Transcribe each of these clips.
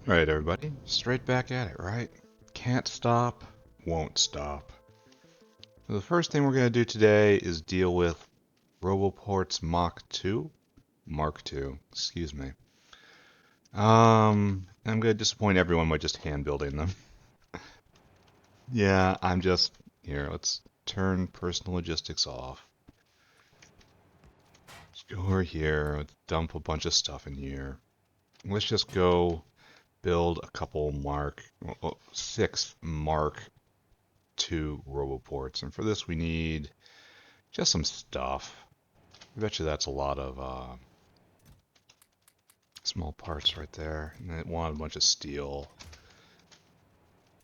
Alright, everybody, straight back at it, right? Can't stop, won't stop. So the first thing we're going to do today is deal with Roboport's Mach 2? Mark 2, excuse me. I'm going to disappoint everyone by just hand building them. Yeah, here, let's turn personal logistics off. Let's go over here, let's dump a bunch of stuff in here. Let's just go build a couple six Mark 2 Roboports, and for this we need just some stuff. I bet you that's a lot of small parts right there. And it wanted a bunch of steel.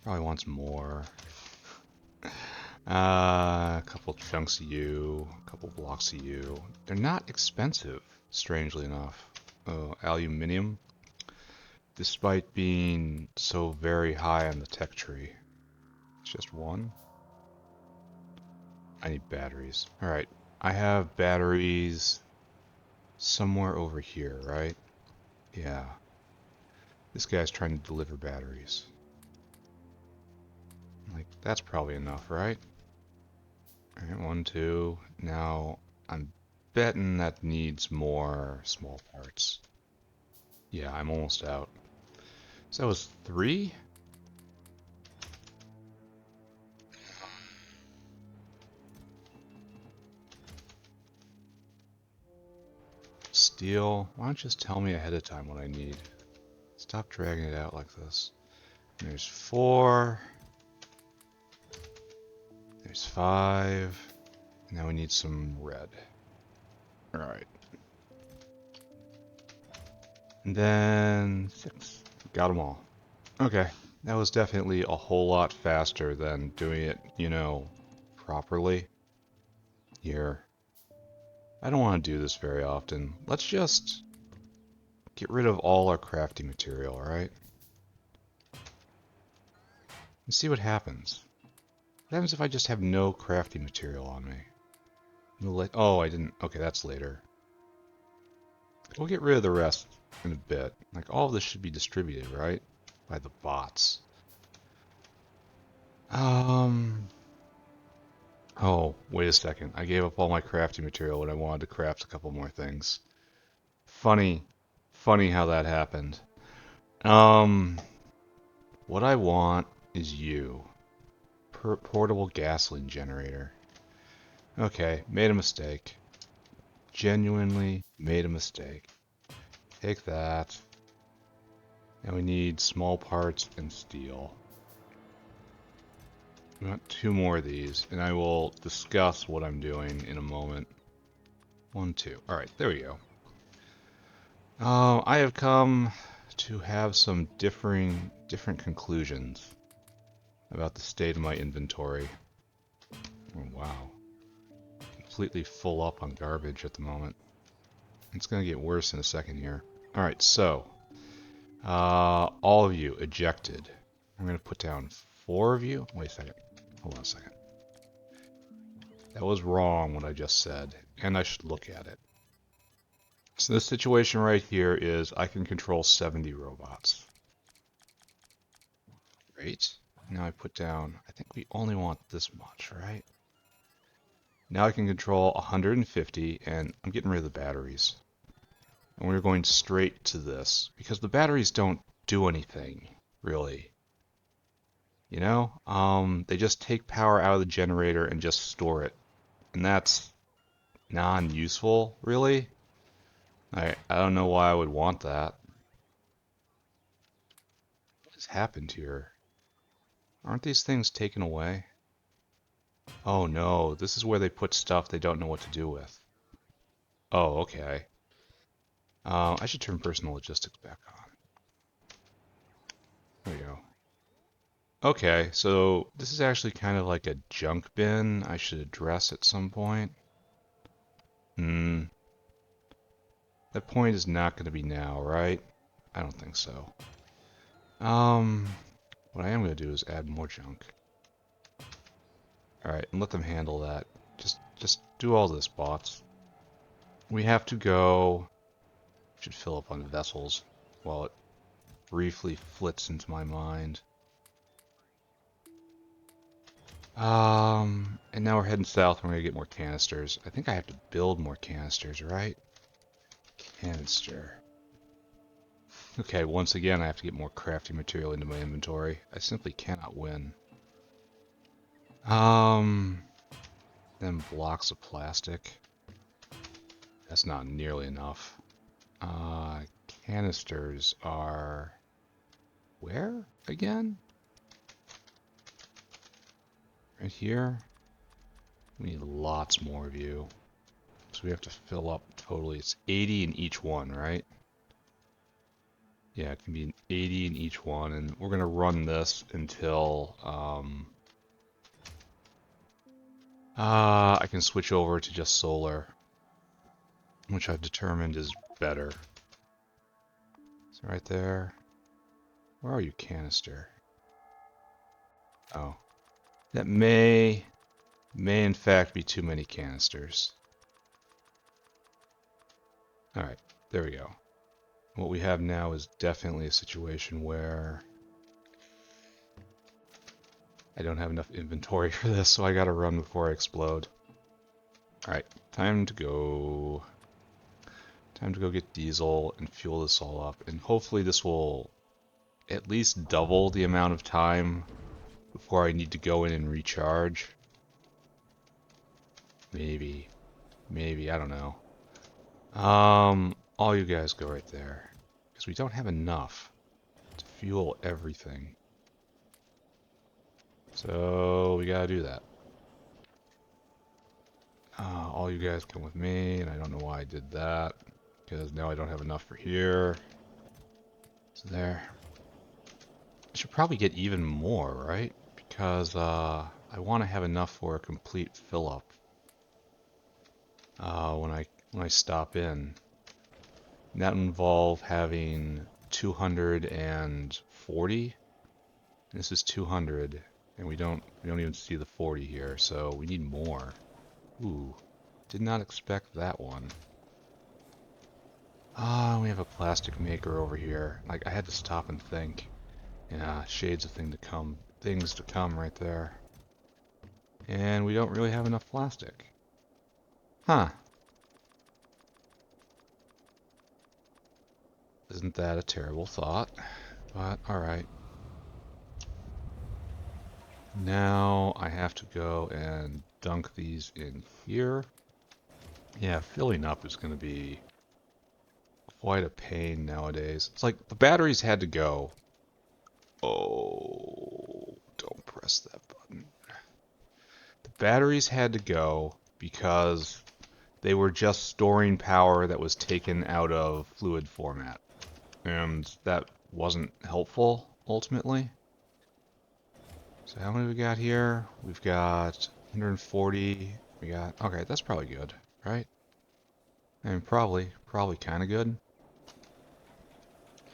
Probably wants more. A couple chunks of you, a couple blocks of you. They're not expensive, strangely enough. Oh, aluminium, despite being so very high on the tech tree. It's just one. I need batteries. Alright, I have batteries somewhere over here, right? Yeah. This guy's trying to deliver batteries. Like, that's probably enough, right? Alright, 1, 2. Now, I'm betting that needs more small parts. Yeah, I'm almost out. So that was 3? Steel. Why don't you just tell me ahead of time what I need? Stop dragging it out like this. And there's 4. There's 5. Now we need some red. Alright. And then 6. Got them all. Okay. That was definitely a whole lot faster than doing it, properly. Here. I don't want to do this very often. Let's just get rid of all our crafting material, alright? And see what happens. What happens if I just have no crafting material on me? Oh, I didn't. Okay, that's later. We'll get rid of the rest in a bit. Like, all of this should be distributed, right? By the bots. Oh, wait a second. I gave up all my crafting material when I wanted to craft a couple more things. Funny how that happened. What I want is you. Portable gasoline generator. Okay, made a mistake. Genuinely made a mistake. Take that. And we need small parts and steel. We want 2 more of these, and I will discuss what I'm doing in a moment. 1, 2. Alright, there we go. I have come to have some different conclusions about the state of my inventory. Oh, wow. Completely full up on garbage at the moment. It's going to get worse in a second here. Alright, so. All of you ejected. I'm going to put down 4 of you. Wait a second. Hold on a second. That was wrong what I just said, and I should look at it. So this situation right here is I can control 70 robots. Great. Now I put down, I think we only want this much, right? Now I can control 150, and I'm getting rid of the batteries. And we're going straight to this, because the batteries don't do anything, really. You know? They just take power out of the generator and just store it. And that's non-useful, really. I don't know why I would want that. What has happened here? Aren't these things taken away? Oh no, this is where they put stuff they don't know what to do with. Oh, okay. I should turn personal logistics back on. There we go. Okay, so this is actually kind of like a junk bin I should address at some point. That point is not going to be now, right? I don't think so. What I am going to do is add more junk. Alright, and let them handle that. Just do all this, bots. We have to go. Should fill up on vessels while it briefly flits into my mind. And now we're heading south. We're gonna get more canisters. I think I have to build more canisters, right? Canister. Okay, once again, I have to get more crafting material into my inventory. I simply cannot win. Then blocks of plastic. That's not nearly enough. Canisters are... where again? Right here? We need lots more of you. So we have to fill up totally. It's 80 in each one, right? Yeah, it can be 80 in each one, and we're gonna run this until I can switch over to just solar, which I've determined is better. So right there. Where are you, canister? Oh, that may in fact be too many canisters. All right, there we go. What we have now is definitely a situation where I don't have enough inventory for this, so I gotta run before I explode. Alright, time to go. Time to go get diesel and fuel this all up. And hopefully this will at least double the amount of time before I need to go in and recharge. Maybe. Maybe, I don't know. All you guys go right there. Because we don't have enough to fuel everything. So we gotta do that. All you guys come with me, and I don't know why I did that. Because now I don't have enough for here. So there. I should probably get even more, right? Because I want to have enough for a complete fill-up when I stop in. And that would involve having 240. And this is 200, and we don't even see the 40 here, so we need more. Ooh, did not expect that one. We have a plastic maker over here. Like, I had to stop and think. Yeah, shades of things to come right there. And we don't really have enough plastic. Huh. Isn't that a terrible thought? But, alright. Now I have to go and dunk these in here. Yeah, filling up is going to be quite a pain nowadays. It's like the batteries had to go. Oh, don't press that button. The batteries had to go because they were just storing power that was taken out of fluid format. And that wasn't helpful, ultimately. So how many we got here? We've got 140. We got... okay, that's probably good, right? I mean, probably kind of good.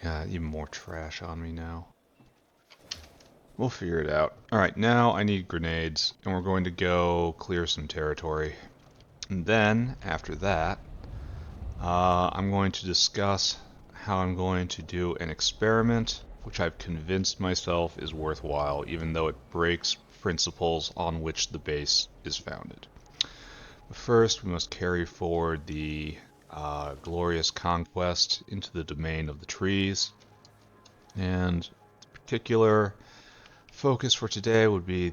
Yeah, even more trash on me now. We'll figure it out. Alright, now I need grenades, and we're going to go clear some territory. And then, after that, I'm going to discuss how I'm going to do an experiment, which I've convinced myself is worthwhile, even though it breaks principles on which the base is founded. But first, we must carry forward the glorious conquest into the domain of the trees. And the particular focus for today would be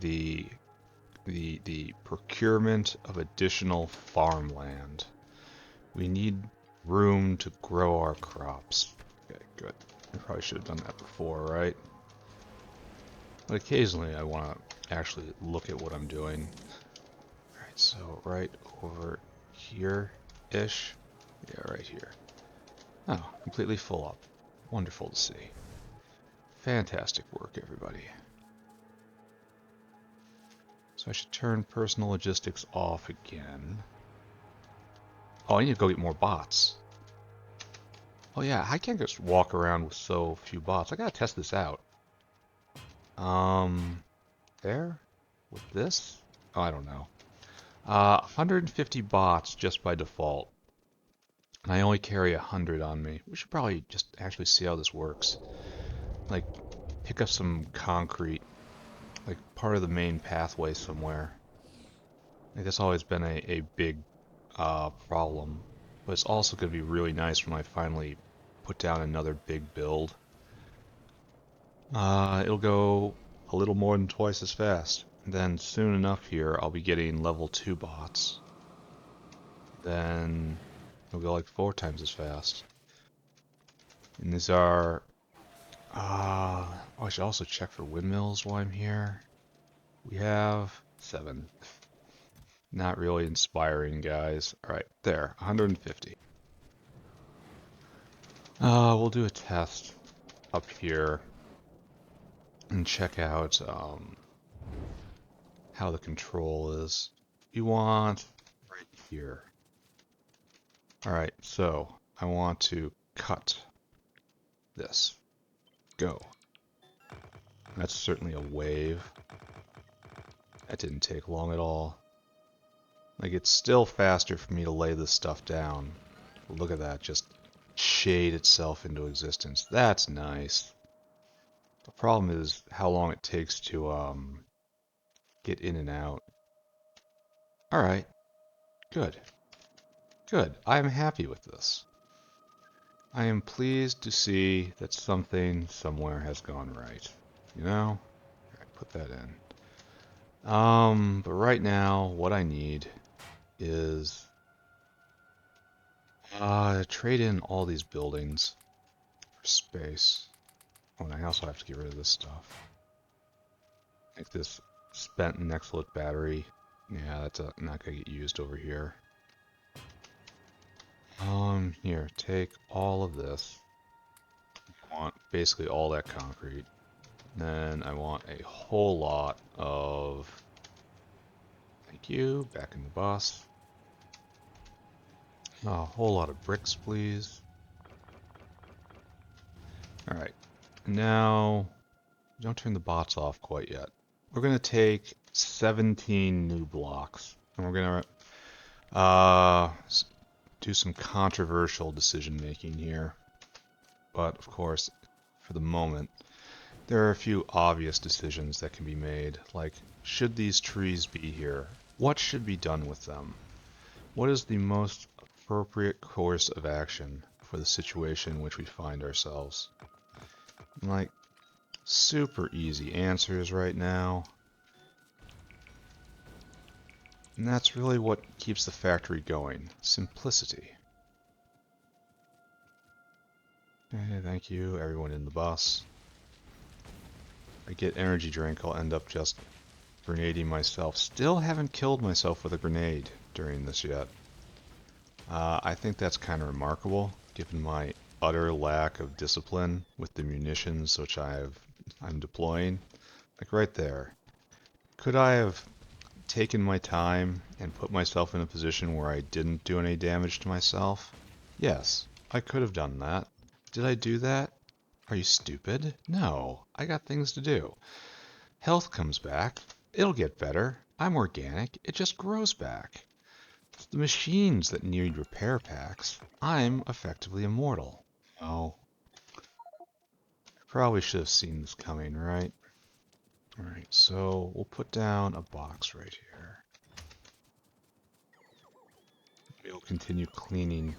the procurement of additional farmland. We need room to grow our crops. Okay, good. I probably should have done that before, right? But occasionally I want to actually look at what I'm doing. Alright, so right over here-ish. Yeah, right here. Oh, completely full up. Wonderful to see. Fantastic work, everybody. So I should turn personal logistics off again. Oh, I need to go get more bots. Oh yeah, I can't just walk around with so few bots. I gotta test this out. There? With this? Oh, I don't know. 150 bots just by default. And I only carry 100 on me. We should probably just actually see how this works. like pick up some concrete, like part of the main pathway somewhere. Like, that's always been a big problem, but it's also going to be really nice when I finally put down another big build. It'll go a little more than twice as fast. And then soon enough here, I'll be getting level 2 bots. Then it'll go like 4 times as fast. And these are... I should also check for windmills while I'm here. We have 7. Not really inspiring, guys. Alright, there, 150. We'll do a test up here and check out how the control is. We want right here. Alright, so I want to cut this. Go. That's certainly a wave. That didn't take long at all. Like, it's still faster for me to lay this stuff down. Look at that, just shade itself into existence. That's nice. The problem is how long it takes to get in and out. Alright, good. Good, I'm happy with this. I am pleased to see that something somewhere has gone right. You know? Alright, put that in. But right now, what I need is trade in all these buildings for space. Oh, and I also have to get rid of this stuff. Like this spent Nextlit battery. Yeah, that's not gonna get used over here. Here, take all of this. I want basically all that concrete. Then I want a whole lot of... Thank you, back in the bus. A whole lot of bricks, please. Alright, now... Don't turn the bots off quite yet. We're going to take 17 new blocks. And we're going to do some controversial decision making here. But, of course, for the moment, there are a few obvious decisions that can be made. Like, should these trees be here? What should be done with them? What is the most appropriate course of action for the situation in which we find ourselves? Like, super easy answers right now. And that's really what keeps the factory going. Simplicity. Okay, thank you, everyone in the bus. If I get energy drink, I'll end up just grenading myself. Still haven't killed myself with a grenade during this yet. I think that's kind of remarkable, given my utter lack of discipline with the munitions which I'm deploying. Like right there. Could I have taken my time and put myself in a position where I didn't do any damage to myself? Yes, I could have done that. Did I do that? Are you stupid? No, I got things to do. Health comes back. It'll get better. I'm organic. It just grows back. It's the machines that need repair packs. I'm effectively immortal. Oh. I probably should have seen this coming, right? Alright, so we'll put down a box right here. We'll continue cleaning.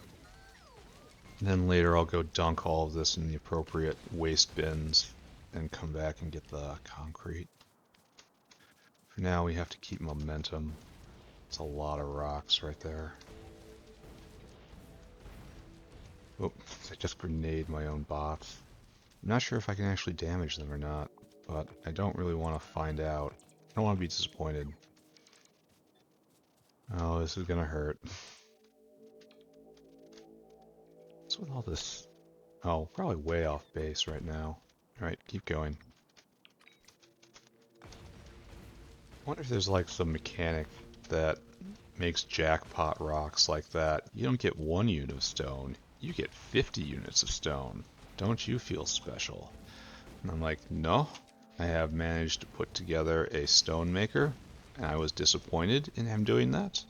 And then later I'll go dunk all of this in the appropriate waste bins and come back and get the concrete. For now we have to keep momentum. It's a lot of rocks right there. Oh, I just grenade my own bots. I'm not sure if I can actually damage them or not, but I don't really want to find out. I don't want to be disappointed. Oh, this is gonna hurt. What's with all this? Oh, probably way off base right now. Alright, keep going. I wonder if there's like some mechanic that makes jackpot rocks like that. You don't get 1 unit of stone, you get 50 units of stone. Don't you feel special? And I'm like, no. I have managed to put together a stone maker, and I was disappointed in him doing that.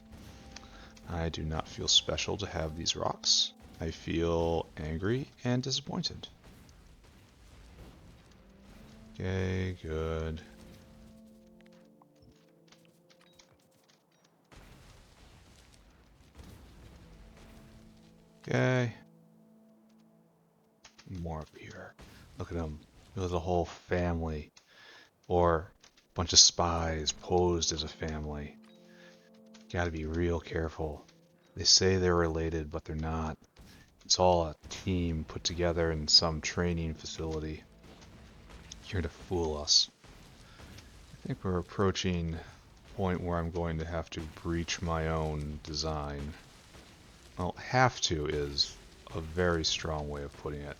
I do not feel special to have these rocks. I feel angry and disappointed. Okay, good. Okay. More up here. Look at them. There's a whole family. Or a bunch of spies posed as a family. Gotta be real careful. They say they're related, but they're not. It's all a team put together in some training facility. Here to fool us. I think we're approaching a point where I'm going to have to breach my own design. Well, have to is a very strong way of putting it.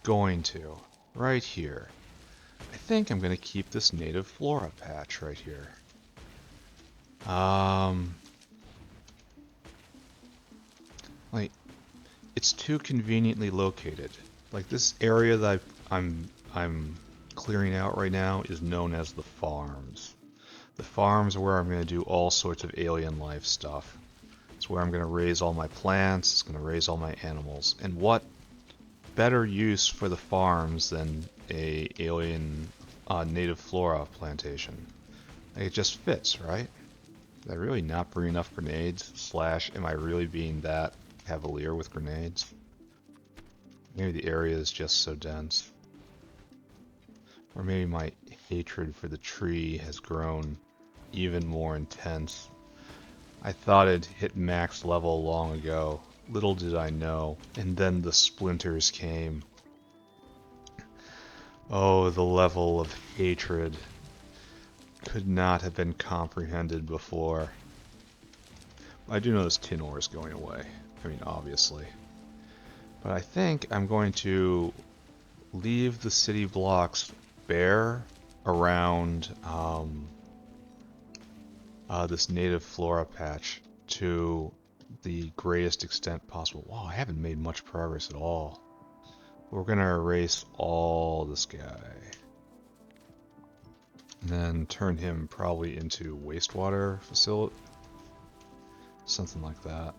Going to. Right here. I think I'm going to keep this native flora patch right here. Like, it's too conveniently located. Like this area that I'm clearing out right now is known as the farms. The farms are where I'm going to do all sorts of alien life stuff. It's where I'm going to raise all my plants, it's going to raise all my animals. And what better use for the farms than a alien native flora plantation? Like, it just fits, right? Did I really not bring enough grenades? Slash, am I really being that cavalier with grenades? Maybe the area is just so dense. Or maybe my hatred for the tree has grown even more intense. I thought it hit max level long ago. Little did I know. And then the splinters came. Oh, the level of hatred could not have been comprehended before. I do know this tin ore is going away. I mean, obviously. But I think I'm going to leave the city blocks bare around this native flora patch to the greatest extent possible. Wow, I haven't made much progress at all. We're going to erase all this guy. And then turn him probably into wastewater facility. Something like that.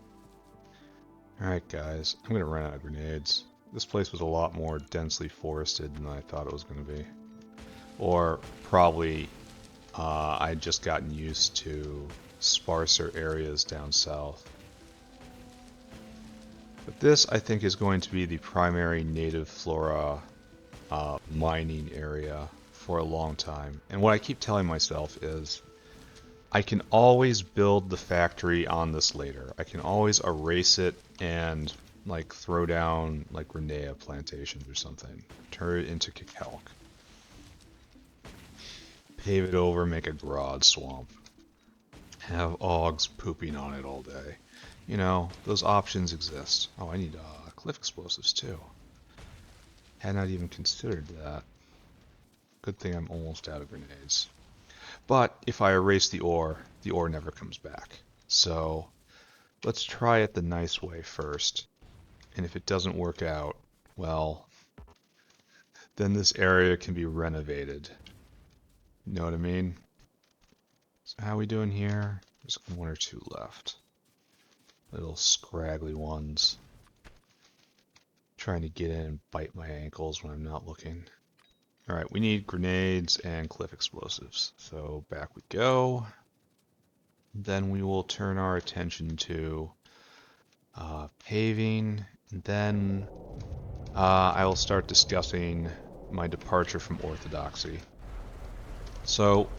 Alright guys, I'm going to run out of grenades. This place was a lot more densely forested than I thought it was going to be. Or probably I'd just gotten used to sparser areas down south. But this, I think, is going to be the primary native flora mining area for a long time. And what I keep telling myself is, I can always build the factory on this later. I can always erase it and like throw down like Renea plantations or something. Turn it into Cacalc. Pave it over, make a Grod swamp. Have Augs pooping on it all day. You know, those options exist. Oh, I need cliff explosives too. Had not even considered that. Good thing I'm almost out of grenades. But if I erase the ore never comes back. So let's try it the nice way first. And if it doesn't work out, well, then this area can be renovated. You know what I mean? So how are we doing here? There's one or two left. Little scraggly ones. Trying to get in and bite my ankles when I'm not looking. Alright, we need grenades and cliff explosives. So back we go. Then we will turn our attention to paving. And then I will start discussing my departure from orthodoxy. So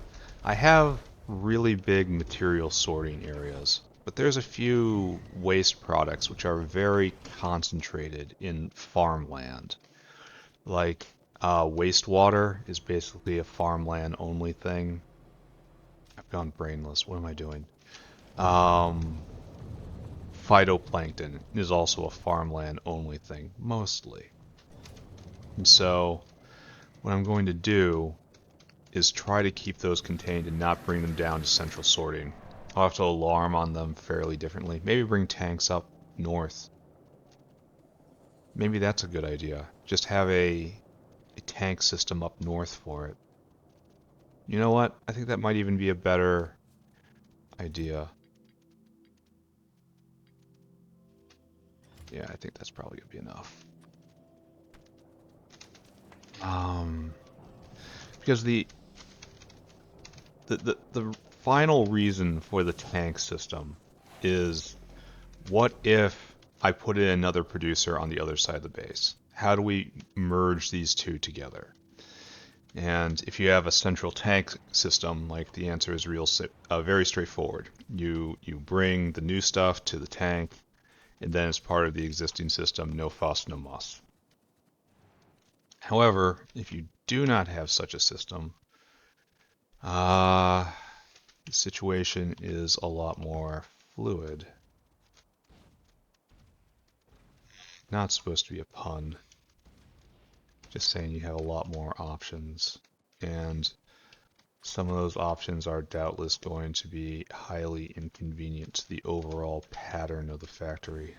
I have really big material sorting areas, but there's a few waste products which are very concentrated in farmland. Like wastewater is basically a farmland only thing. I've gone brainless. What am I doing? Phytoplankton is also a farmland only thing, mostly. And so what I'm going to do is try to keep those contained and not bring them down to central sorting. I'll have to alarm on them fairly differently. Maybe bring tanks up north. Maybe that's a good idea. Just have a tank system up north for it. You know what? I think that might even be a better idea. Yeah, I think that's probably gonna be enough. Because the final reason for the tank system is, what if I put in another producer on the other side of the base? How do we merge these two together? And if you have a central tank system, like, the answer is very straightforward. You bring the new stuff to the tank, and then as part of the existing system, no fuss, no muss. However, if you do not have such a system, the situation is a lot more fluid. Not supposed to be a pun. Just saying you have a lot more options. And some of those options are doubtless going to be highly inconvenient to the overall pattern of the factory.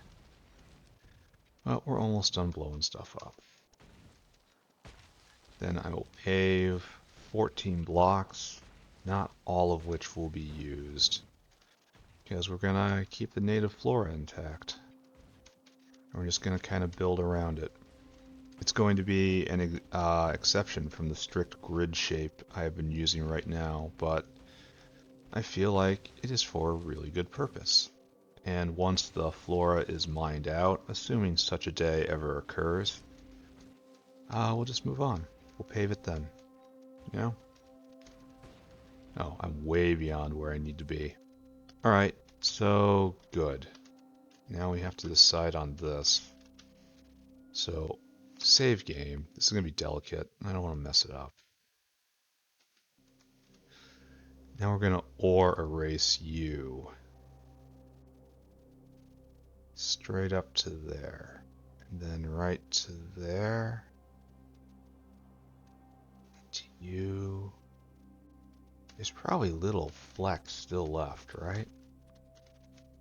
Well, we're almost done blowing stuff up. Then I will pave 14 blocks, not all of which will be used, because we're gonna keep the native flora intact. And we're just gonna kind of build around it. It's going to be an exception from the strict grid shape I have been using right now, but I feel like it is for a really good purpose. And once the flora is mined out, assuming such a day ever occurs, we'll just move on. We'll pave it then. You know? Oh, I'm way beyond where I need to be. Alright, so good. Now we have to decide on this. So, save game. This is going to be delicate. I don't want to mess it up. Now we're going to ore erase you. Straight up to there. And then right to there. To you. There's probably little flecks still left, right?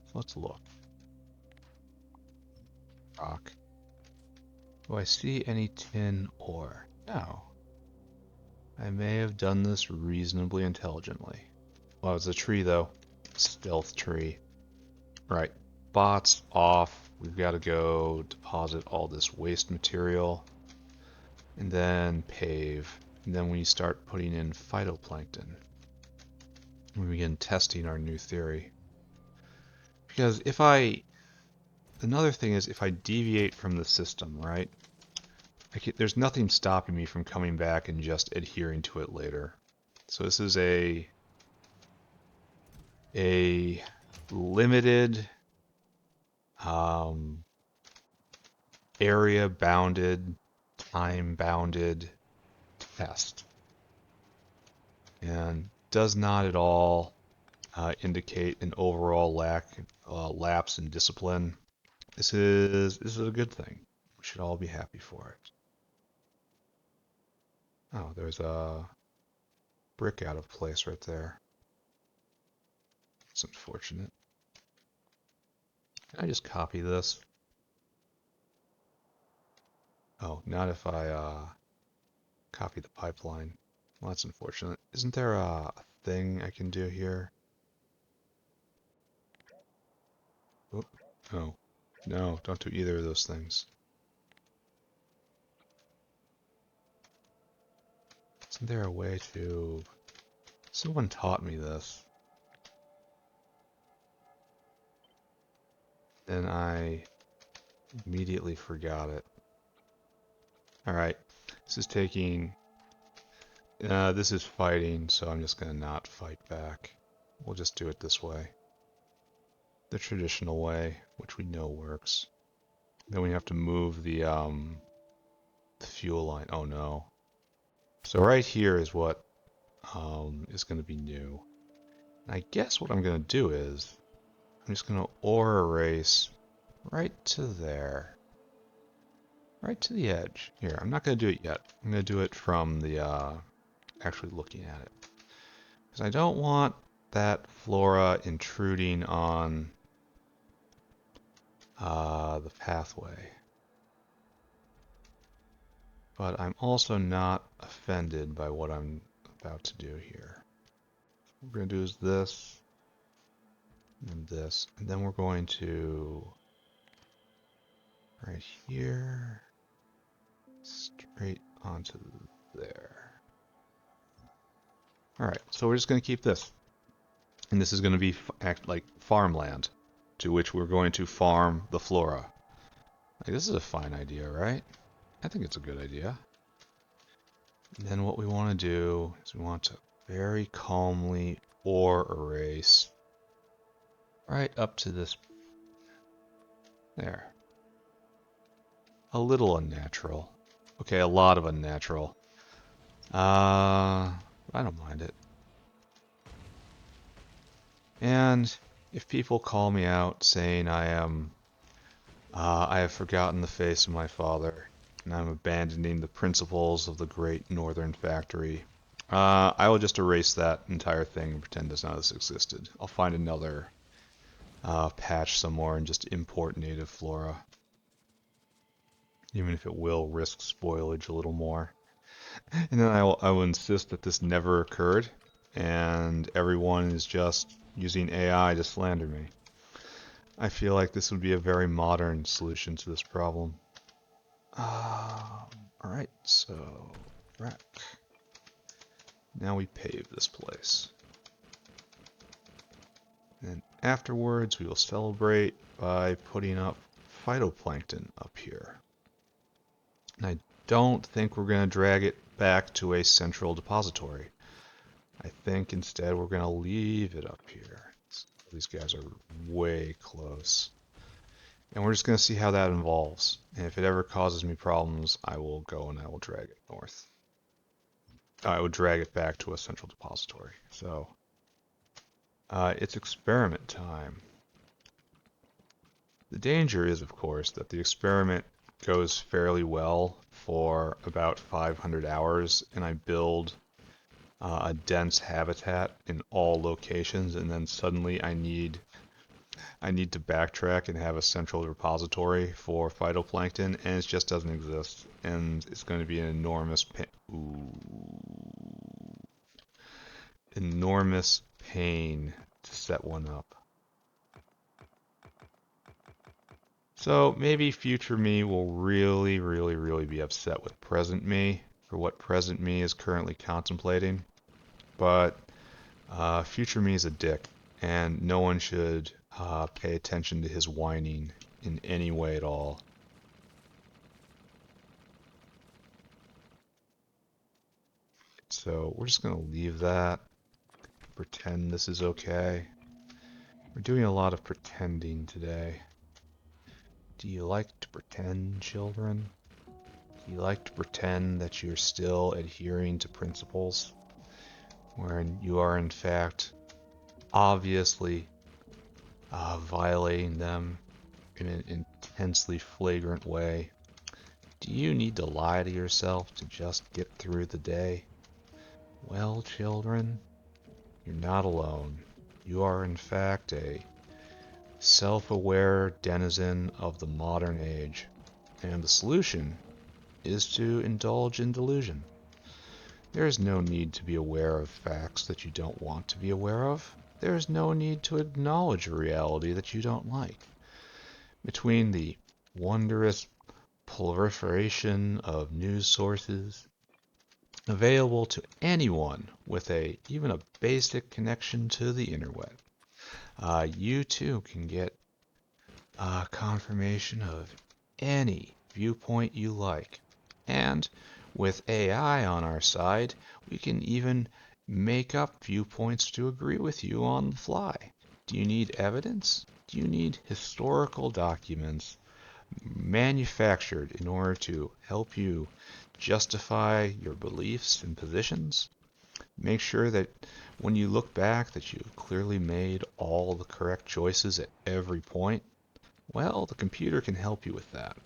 So let's look. Rock. Do I see any tin ore? No. I may have done this reasonably intelligently. Well, it's a tree though. Stealth tree. Right. Bots off. We've got to go deposit all this waste material. And then pave. And then we start putting in phytoplankton. We begin testing our new theory. Because another thing is, if I deviate from the system, right? There's nothing stopping me from coming back and just adhering to it later. So this is a limited, area-bounded, time-bounded test, and does not at all indicate an overall lapse in discipline. This is a good thing. We should all be happy for it. Oh, there's a brick out of place right there. It's unfortunate. Can I just copy this? Oh, not if I copy the pipeline. Well, that's unfortunate. Isn't there a thing I can do here? Oh, no. No, don't do either of those things. Isn't there a way to... Someone taught me this. And I immediately forgot it. Alright, this is taking... this is fighting, so I'm just gonna not fight back. We'll just do it this way. The traditional way, which we know works. Then we have to move the fuel line. Oh no. So right here is what is going to be new. And I guess what I'm going to do is I'm just going to ore erase right to there. Right to the edge. Here, I'm not going to do it yet. I'm going to do it from the actually looking at it. Because I don't want that flora intruding on the pathway. But I'm also not offended by what I'm about to do here. What we're going to do is this, and this, and then we're going to, right here, straight onto there. Alright, so we're just going to keep this. And this is going to be act like farmland, to which we're going to farm the flora. Like, this is a fine idea, right? I think it's a good idea. And then what we want to do is we want to very calmly ore erase right up to this. There. A little unnatural. Okay, a lot of unnatural. I don't mind it. And if people call me out saying I have forgotten the face of my father, and I'm abandoning the principles of the great northern factory, I will just erase that entire thing and pretend as none of this existed. I'll find another patch somewhere and just import native flora. Even if it will risk spoilage a little more. And then I will insist that this never occurred, and everyone is just using AI to slander me. I feel like this would be a very modern solution to this problem. Alright, so wreck. Now we pave this place. And afterwards we will celebrate by putting up phytoplankton up here. And I don't think we're going to drag it back to a central depository. I think instead we're going to leave it up here. These guys are way close. And we're just going to see how that evolves. And if it ever causes me problems, I will go and I will drag it north. I would drag it back to a central depository. So, it's experiment time. The danger is, of course, that the experiment goes fairly well for about 500 hours, and I build a dense habitat in all locations, and then suddenly I need to backtrack and have a central repository for phytoplankton, and it just doesn't exist, and it's going to be an enormous pain to set one up. So maybe future me will really, really, really be upset with present me for what present me is currently contemplating. But future me is a dick, and no one should pay attention to his whining in any way at all. So we're just going to leave that. Pretend this is okay. We're doing a lot of pretending today. Do you like to pretend, children? Do you like to pretend that you're still adhering to principles, wherein you are in fact obviously violating them in an intensely flagrant way? Do you need to lie to yourself to just get through the day? Well, children, you're not alone. You are in fact a self-aware denizen of the modern age, and the solution is to indulge in delusion. There is no need to be aware of facts that you don't want to be aware of. There is no need to acknowledge a reality that you don't like. Between the wondrous proliferation of news sources available to anyone with even a basic connection to the interweb, you too can get confirmation of any viewpoint you like. And with AI on our side, we can even make up viewpoints to agree with you on the fly. Do you need evidence? Do you need historical documents manufactured in order to help you justify your beliefs and positions? Make sure that when you look back that you've clearly made all the correct choices at every point. Well, the computer can help you with that.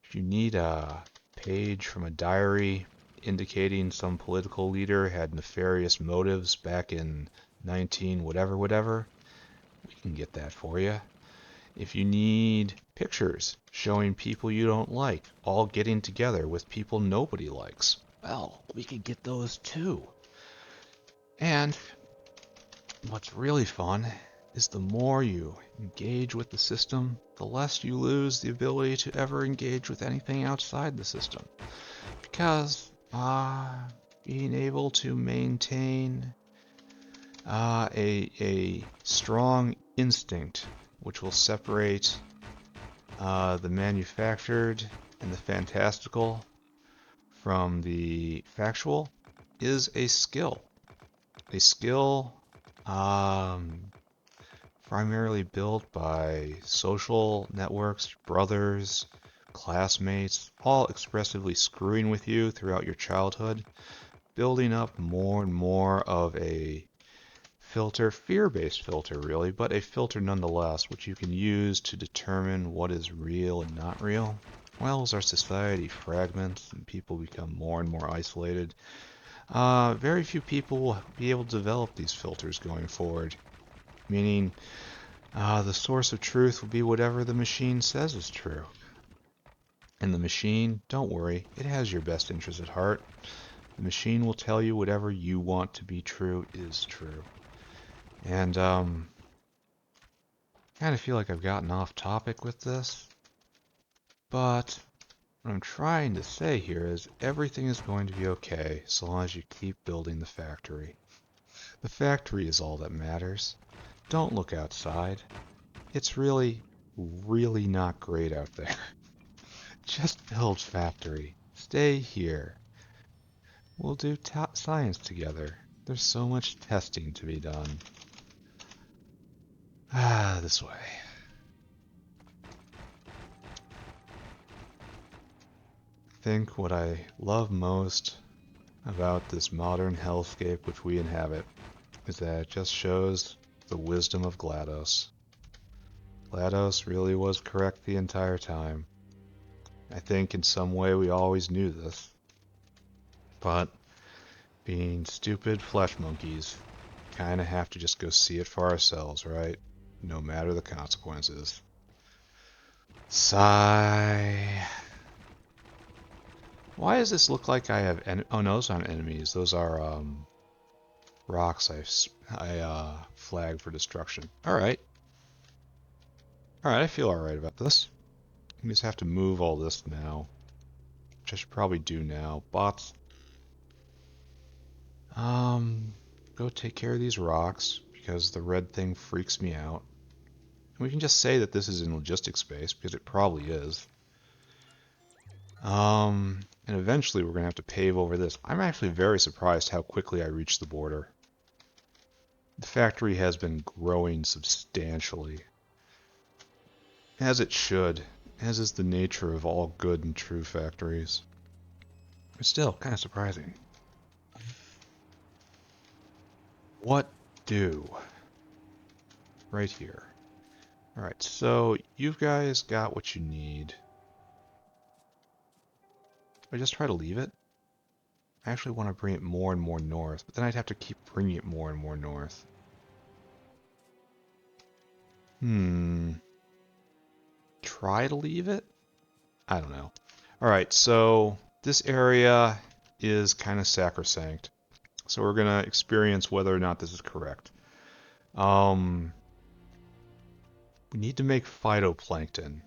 If you need a page from a diary indicating some political leader had nefarious motives back in 19 whatever whatever, we can get that for you. If you need pictures showing people you don't like all getting together with people nobody likes, well, we can get those too. And what's really fun is the more you engage with the system, the less you lose the ability to ever engage with anything outside the system. Because, being able to maintain a strong instinct which will separate the manufactured and the fantastical from the factual is a skill. A skill primarily built by social networks, brothers, classmates, all expressively screwing with you throughout your childhood, building up more and more of a filter, fear-based filter really, but a filter nonetheless, which you can use to determine what is real and not real. Well, as our society fragments and people become more and more isolated, very few people will be able to develop these filters going forward, meaning the source of truth will be whatever the machine says is true. And the machine, don't worry, it has your best interest at heart. The machine will tell you whatever you want to be true is true. And kind of feel like I've gotten off topic with this, but what I'm trying to say here is everything is going to be okay so long as you keep building the factory. The factory is all that matters. Don't look outside. It's really, really not great out there. Just build factory. Stay here. We'll do science together. There's so much testing to be done. This way. I think what I love most about this modern hellscape which we inhabit is that it just shows the wisdom of GLaDOS. GLaDOS really was correct the entire time. I think in some way we always knew this, but being stupid flesh monkeys, kinda have to just go see it for ourselves, right? No matter the consequences. Sigh. Why does this look like I have oh no, those aren't enemies. Those are rocks I flagged for destruction. Alright. Alright, I feel alright about this. I just have to move all this now. Which I should probably do now. Bots. Go take care of these rocks, because the red thing freaks me out. And we can just say that this is in logistics space, because it probably is. And eventually we're going to have to pave over this. I'm actually very surprised how quickly I reached the border. The factory has been growing substantially. As it should, as is the nature of all good and true factories. But still, kind of surprising. What do? Right here. Alright, so you guys got what you need. I just try to leave it? I actually want to bring it more and more north, but then I'd have to keep bringing it more and more north. Try to leave it? I don't know. Alright, so this area is kind of sacrosanct. So we're going to experience whether or not this is correct. We need to make phytoplankton,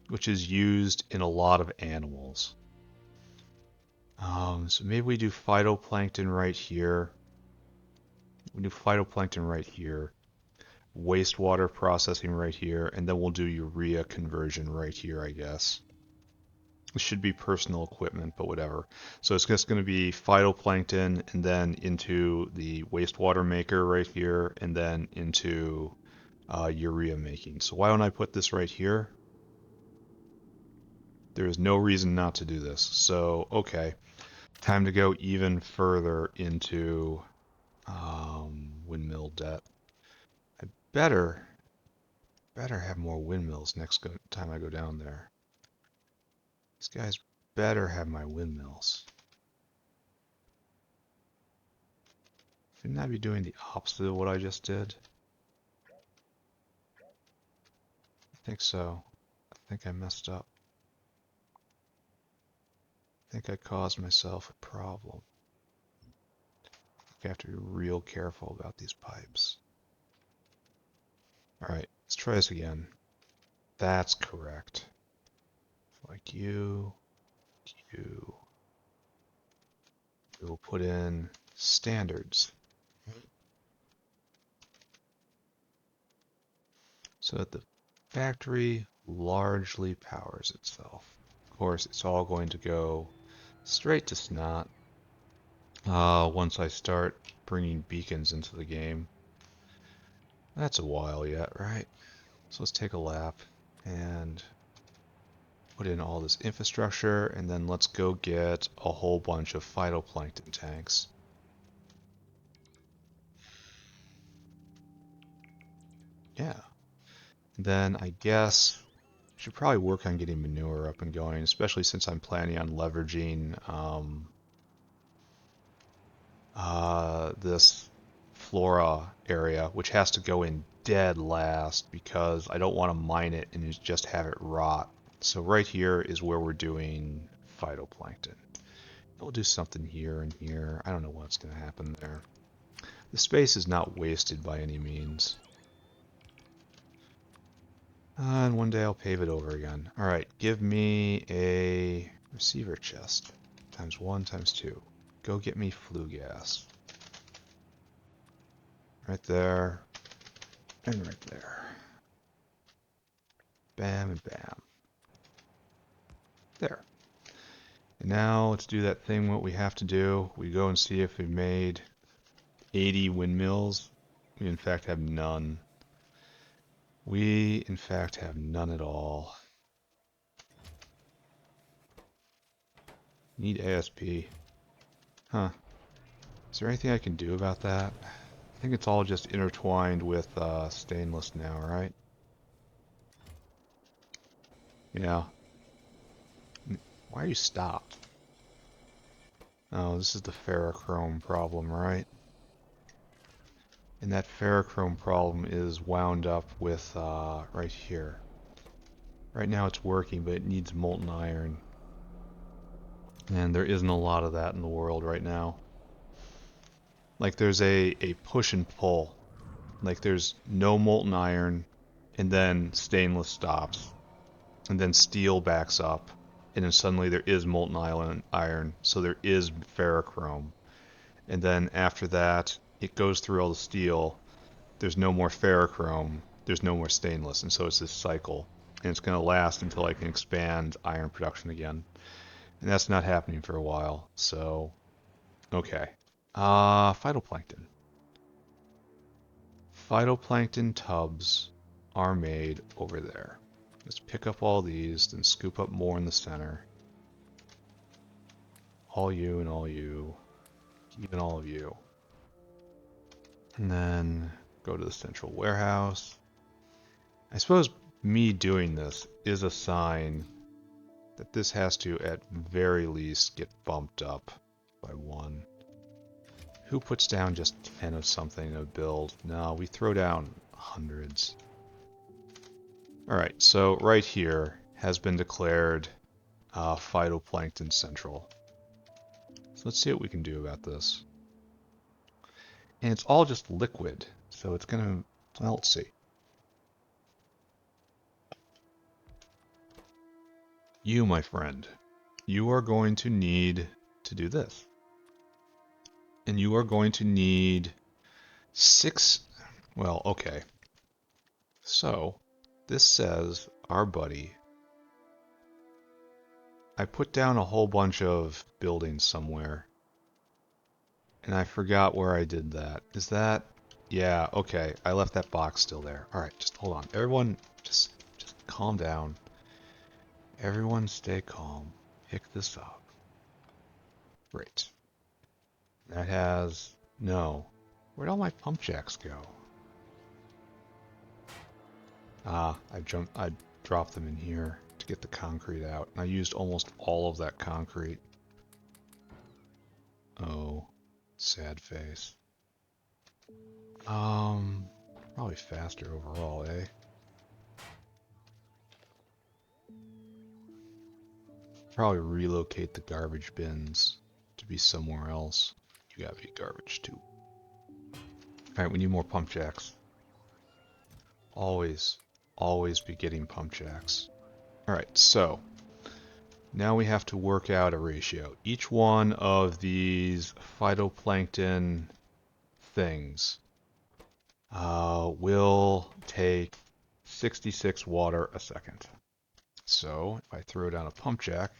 which is used in a lot of animals. So maybe we do phytoplankton right here. We do phytoplankton right here. Wastewater processing right here. And then we'll do urea conversion right here, I guess. It should be personal equipment, but whatever. So it's just going to be phytoplankton and then into the wastewater maker right here and then into urea making. So why don't I put this right here? There is no reason not to do this. So, okay. Time to go even further into windmill debt. I better have more windmills next time I go down there. These guys better have my windmills. Shouldn't I be doing the opposite of what I just did? I think so. I think I messed up. I think I caused myself a problem. I have to be real careful about these pipes. Alright, let's try this again. That's correct. Like you. we will put in standards so that the factory largely powers itself. Of course, it's all going to go straight to snot once I start bringing beacons into the game. That's a while yet, right? So let's take a lap and put in all this infrastructure, and then let's go get a whole bunch of phytoplankton tanks. Yeah. Then I guess I should probably work on getting manure up and going, especially since I'm planning on leveraging this flora area, which has to go in dead last because I don't want to mine it and just have it rot. So right here is where we're doing phytoplankton. We'll do something here and here. I don't know what's going to happen there. The space is not wasted by any means. And one day I'll pave it over again. Alright, give me a receiver chest. Times 1, times 2. Go get me flue gas. Right there. And right there. Bam and bam. There. And now let's do that thing what we have to do. We go and see if we made 80 windmills. We in fact have none. We in fact have none at all. Need ASP. Huh. Is there anything I can do about that? I think it's all just intertwined with stainless now, right? Yeah. Why are you stopped? Oh, this is the ferrochrome problem, right? And that ferrochrome problem is wound up with right here. Right now it's working, but it needs molten iron. And there isn't a lot of that in the world right now. Like there's a push and pull. Like there's no molten iron, and then stainless stops. And then steel backs up, and then suddenly there is molten iron, so there is ferrochrome. And then after that, it goes through all the steel, there's no more ferrochrome, there's no more stainless, and so it's this cycle. And it's going to last until I can expand iron production again. And that's not happening for a while, so... Okay. Phytoplankton. Phytoplankton tubs are made over there. Let's pick up all these, then scoop up more in the center. All you and all you. Even all of you. And then go to the central warehouse. I suppose me doing this is a sign that this has to, at very least, get bumped up by 1. Who puts down just 10 of something to build? No, we throw down hundreds. Alright, so right here has been declared Phytoplankton Central. So let's see what we can do about this. And it's all just liquid, so it's gonna, well, let's see. You, my friend, you are going to need to do this. And you are going to need 6, well, okay. So, this says, our buddy, I put down a whole bunch of buildings somewhere. And I forgot where I did that. Is that, yeah, okay, I left that box still there. Alright, just hold on. Everyone, just calm down. Everyone stay calm. Pick this up. Great. That has... no. Where'd all my pump jacks go? Ah, I dropped them in here to get the concrete out. And I used almost all of that concrete. Oh, sad face. Probably faster overall, eh? Probably relocate the garbage bins to be somewhere else. You gotta be garbage too. Alright, we need more pump jacks. Always be getting pump jacks. Alright, so now we have to work out a ratio. Each one of these phytoplankton things will take 66 water a second. So if I throw down a pump jack,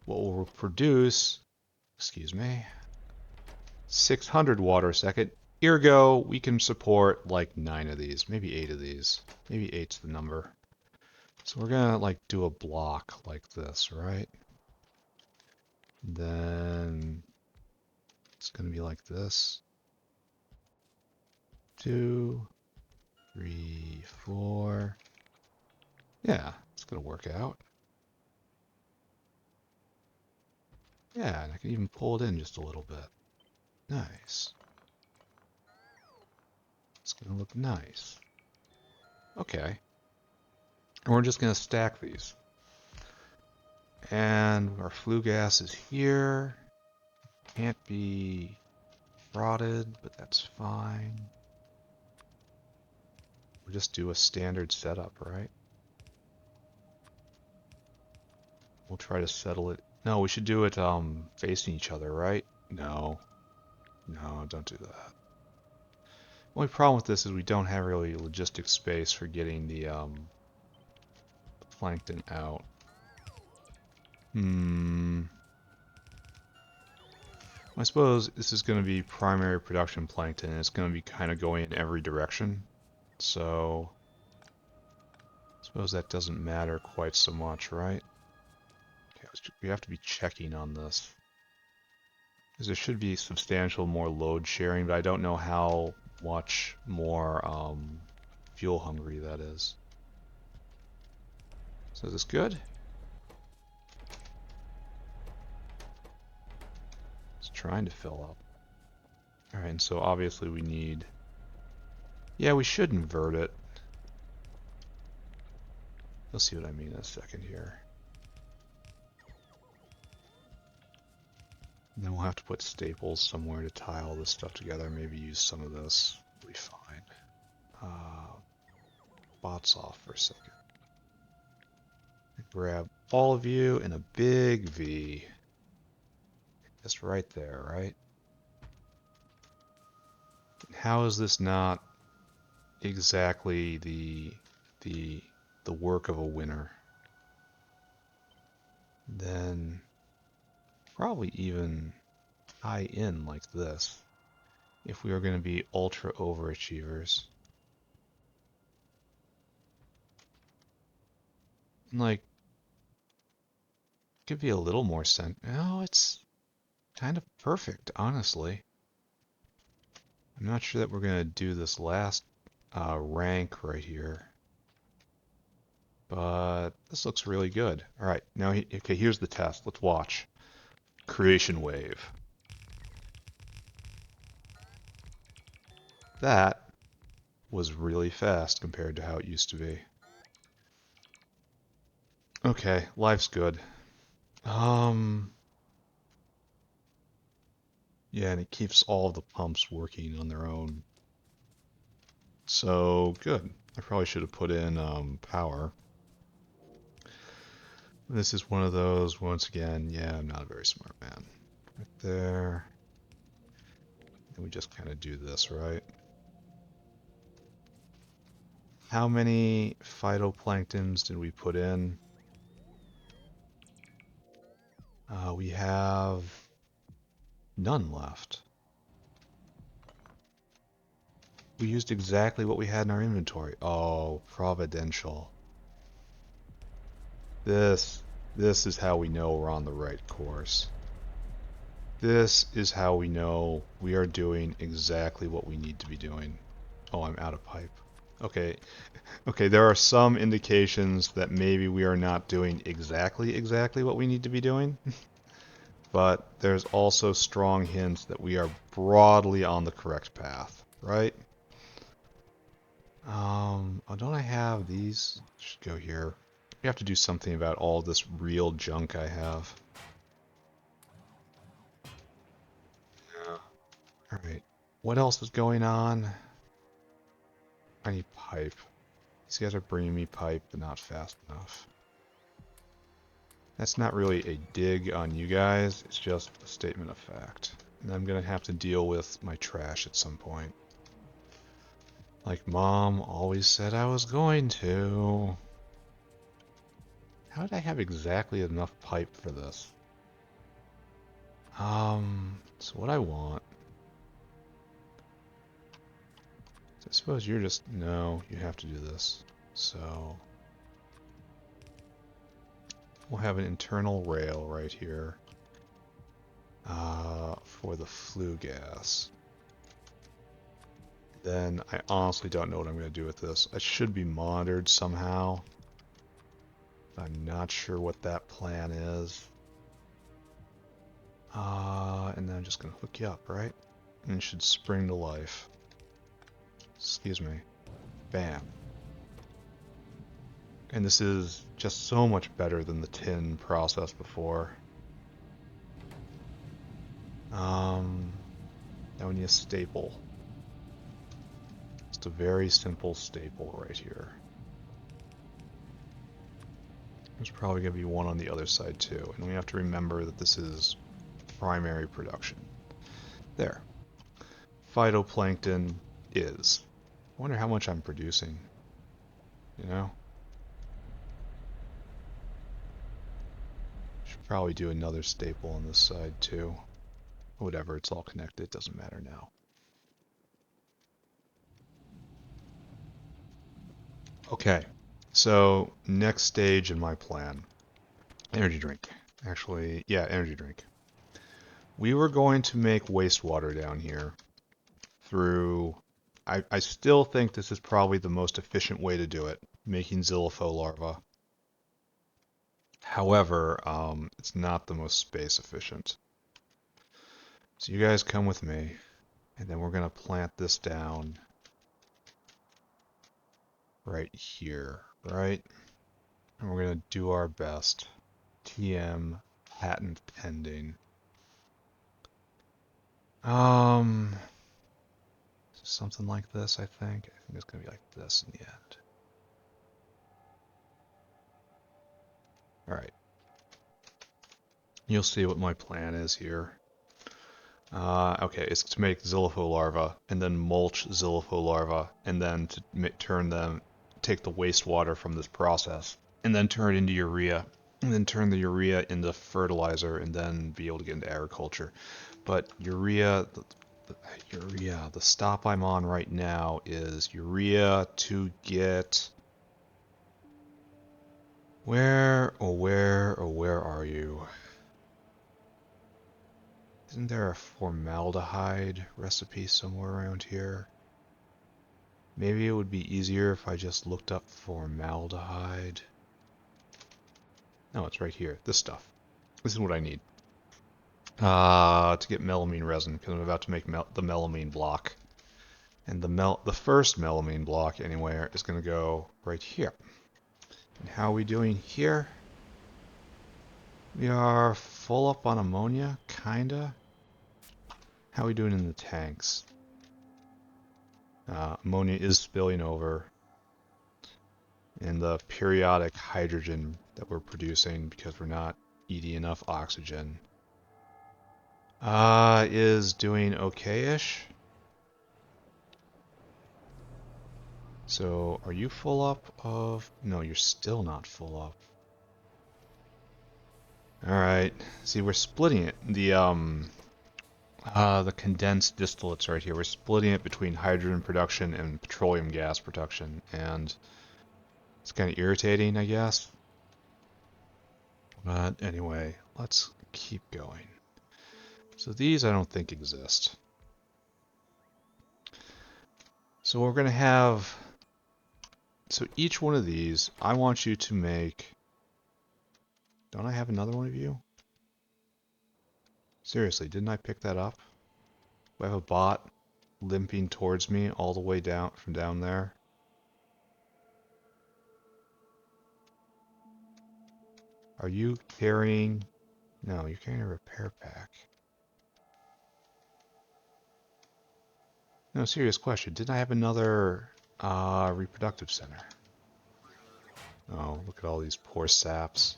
what will produce, 600 water a second. Ergo, we can support like 9 of these, maybe 8 of these. Maybe 8's the number. So we're gonna like do a block like this, right? Then it's gonna be like this. 2, 3, 4. Yeah, it's gonna work out. Yeah, and I can even pull it in just a little bit. Nice. It's gonna look nice. Okay. And we're just gonna stack these. And our flue gas is here. Can't be rotted, but that's fine. We'll just do a standard setup, right? We'll try to settle it. No, we should do it facing each other, right? No. No, don't do that. Only problem with this is we don't have really logistic space for getting the plankton out. I suppose this is going to be primary production plankton, and it's going to be kind of going in every direction. So, I suppose that doesn't matter quite so much, right? Okay, we have to be checking on this. Because there should be substantial more load sharing, but I don't know how much more fuel hungry that is. So is this good? It's trying to fill up. Alright, and so obviously we need... Yeah, we should invert it. You'll see what I mean in a second here. And then we'll have to put staples somewhere to tie all this stuff together. Maybe use some of this. It'll be fine. Bots off for a second. Grab all of you in a big V. Just right there, right? How is this not exactly the work of a winner? Then probably even tie in like this if we are going to be ultra overachievers. Like, could be a little more No, it's kind of perfect, honestly. I'm not sure that we're going to do this last rank right here. But this looks really good. Alright, now, okay, here's the test. Let's watch. Creation wave. That was really fast compared to how it used to be. Okay, life's good. Yeah, and it keeps all the pumps working on their own. So, good. I probably should have put in power. This is one of those, once again, yeah, I'm not a very smart man. Right there. And we just kind of do this, right? How many phytoplanktons did we put in? We have none left. We used exactly what we had in our inventory. Oh, providential. This is how we know we're on the right course. This is how we know we are doing exactly what we need to be doing. Oh, I'm out of pipe. Okay, there are some indications that maybe we are not doing exactly what we need to be doing. But there's also strong hints that we are broadly on the correct path, right? Oh, don't I have these? Should go here. We have to do something about all this real junk I have. Yeah. Alright. What else is going on? I need pipe. These guys are bringing me pipe, but not fast enough. That's not really a dig on you guys, it's just a statement of fact. And I'm gonna have to deal with my trash at some point. Like Mom always said I was going to. How did I have exactly enough pipe for this? So what I want... I suppose you're just... No, you have to do this. So... we'll have an internal rail right here. For the flue gas. Then I honestly don't know what I'm going to do with this. It should be monitored somehow. I'm not sure what that plan is. And then I'm just going to hook you up, right? And it should spring to life. Excuse me. Bam. And this is just so much better than the tin process before. Now we need a staple. Just a very simple staple right here. There's probably going to be one on the other side too. And we have to remember that this is primary production. There. Phytoplankton is. I wonder how much I'm producing. You know? Should probably do another staple on this side too. Whatever, it's all connected, it doesn't matter now. Okay, so next stage in my plan. Energy drink. Actually, yeah, energy drink. We were going to make wastewater down here through... I still think this is probably the most efficient way to do it, making Xylopho larvae. However, it's not the most space efficient. So you guys come with me, and then we're going to plant this down right here, right? And we're going to do our best. TM, patent pending. Something like this, I think. I think it's going to be like this in the end. Alright. You'll see what my plan is here. Okay, it's to make Xylopho larvae, and then mulch Xylopho larvae, and then to turn them, take the wastewater from this process, and then turn it into urea, and then turn the urea into fertilizer, and then be able to get into agriculture. But urea, the stop I'm on right now is urea to get... Where are you? Isn't there a formaldehyde recipe somewhere around here? Maybe it would be easier if I just looked up formaldehyde. No, it's right here. This stuff. This is what I need. To get melamine resin, because I'm about to make the melamine block. And the first melamine block, anyway, is going to go right here. And how are we doing here? We are full up on ammonia, kinda. How are we doing in the tanks? Ammonia is spilling over. And the periodic hydrogen that we're producing, because we're not eating enough oxygen, is doing okay-ish. So, are you full up of... No, you're still not full up. Alright, see, we're splitting it. The condensed distillates right here, we're splitting it between hydrogen production and petroleum gas production, and it's kind of irritating, I guess. But anyway, let's keep going. So these I don't think exist. So we're going to have... So each one of these, I want you to make... Don't I have another one of you? Seriously, didn't I pick that up? Do I have a bot limping towards me all the way down from down there? Are you carrying... No, you're carrying a repair pack. No, serious question. Didn't I have another reproductive center? Oh, look at all these poor saps.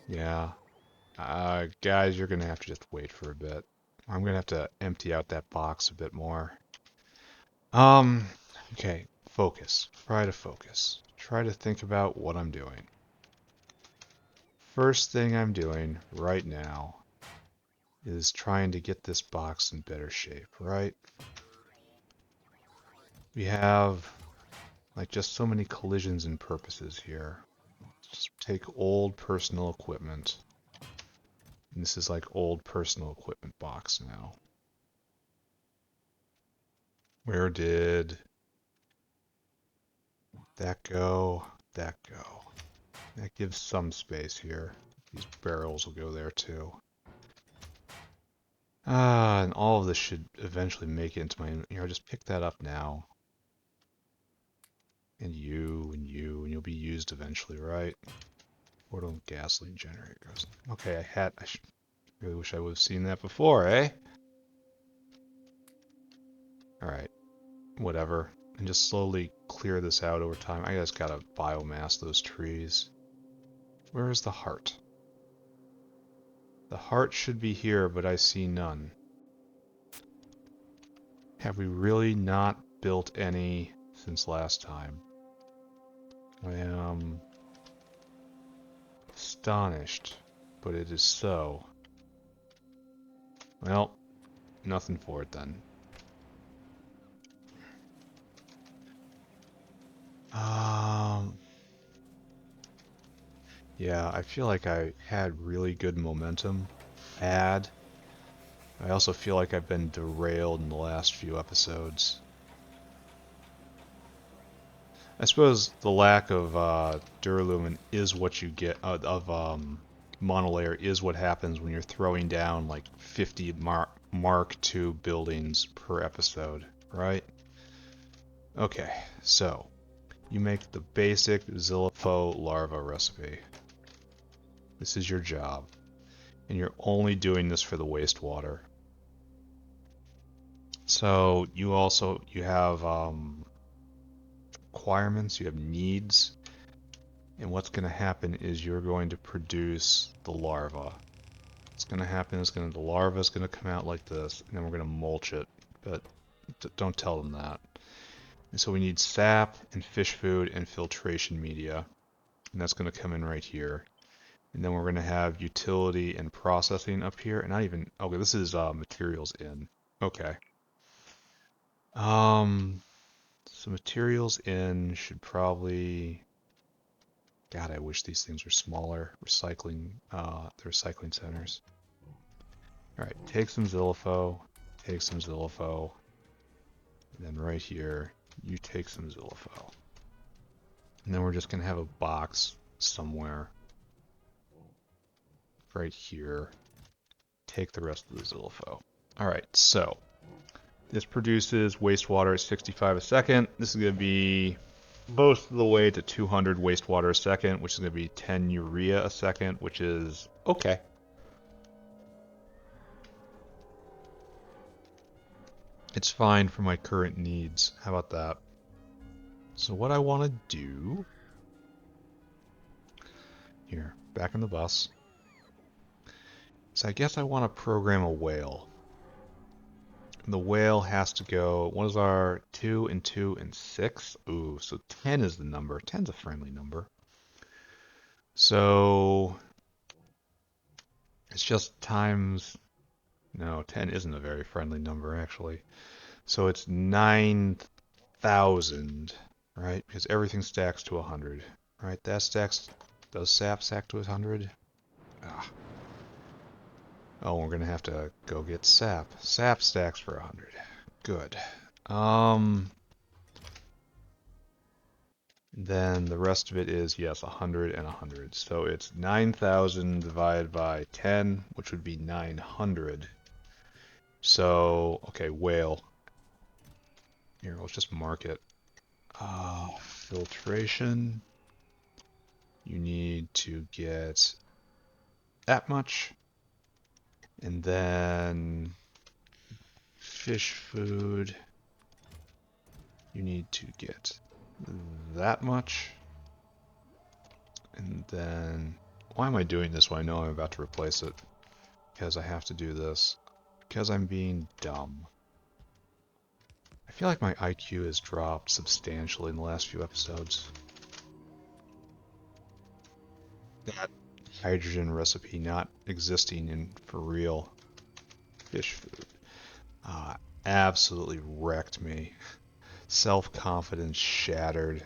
Yeah. Guys, you're gonna have to just wait for a bit. I'm gonna have to empty out that box a bit more. Um, okay, focus. Try to focus. Try to think about what I'm doing. First thing I'm doing right now is trying to get this box in better shape, right? We have like just so many collisions and purposes here. Just take old personal equipment. And this is like old personal equipment box now. Where did that go? That go. That gives some space here. These barrels will go there too. And all of this should eventually make it into my, just pick that up now. And and you'll be used eventually, right? Portal gasoline generator goes. Okay, I really wish I would have seen that before, eh? Alright, whatever. And just slowly clear this out over time. I just gotta biomass those trees. Where is the heart? The heart should be here, but I see none. Have we really not built any since last time? I am astonished, but it is so. Well, nothing for it then. Um, yeah, I feel like I had really good momentum. I also feel like I've been derailed in the last few episodes. I suppose the lack of duralumin is what you get monolayer is what happens when you're throwing down like 50 Mark II buildings per episode, right? Okay, so you make the basic Zillipho larva recipe. This is your job, and you're only doing this for the wastewater. So you have requirements, you have needs, and what's going to happen is you're going to produce the larva. What's going to happen is the larva is going to come out like this, and then we're going to mulch it, but don't tell them that. And so we need sap and fish food and filtration media, and that's going to come in right here. And then we're going to have utility and processing up here, and not even, okay, this is materials in. Okay. So materials in should probably, God, I wish these things were smaller. Recycling, the recycling centers. All right, take some Zillipho, take some Zillipho, and then right here, you take some Zillipho. And then we're just gonna have a box somewhere, right here. Take the rest of the Zillipho. All right, so this produces wastewater at 65 a second. This is gonna be most of the way to 200 wastewater a second, which is going to be 10 urea a second, which is okay. It's fine for my current needs. How about that? So what I want to do here, back on the bus, is I guess I want to program a whale. And the whale has to go, what is our 2 and 2 and 6? Ooh, so 10 is the number. 10's a friendly number. So it's just times, no, 10 isn't a very friendly number actually. So it's 9,000, right? Because everything stacks to 100, right? That stacks, does sap stack to 100? Ah. Oh, we're gonna have to go get sap. Sap stacks for 100. Good. Then the rest of it is, yes, 100 and 100. So it's 9,000 divided by 10, which would be 900. So, okay, whale. Here, let's just mark it. Filtration. You need to get that much. And then fish food. You need to get that much. And then, why am I doing this when I know I'm about to replace it? Because I have to do this. Because I'm being dumb. I feel like my IQ has dropped substantially in the last few episodes. That hydrogen recipe not existing in for real. Fish food. Absolutely wrecked me. Self-confidence shattered.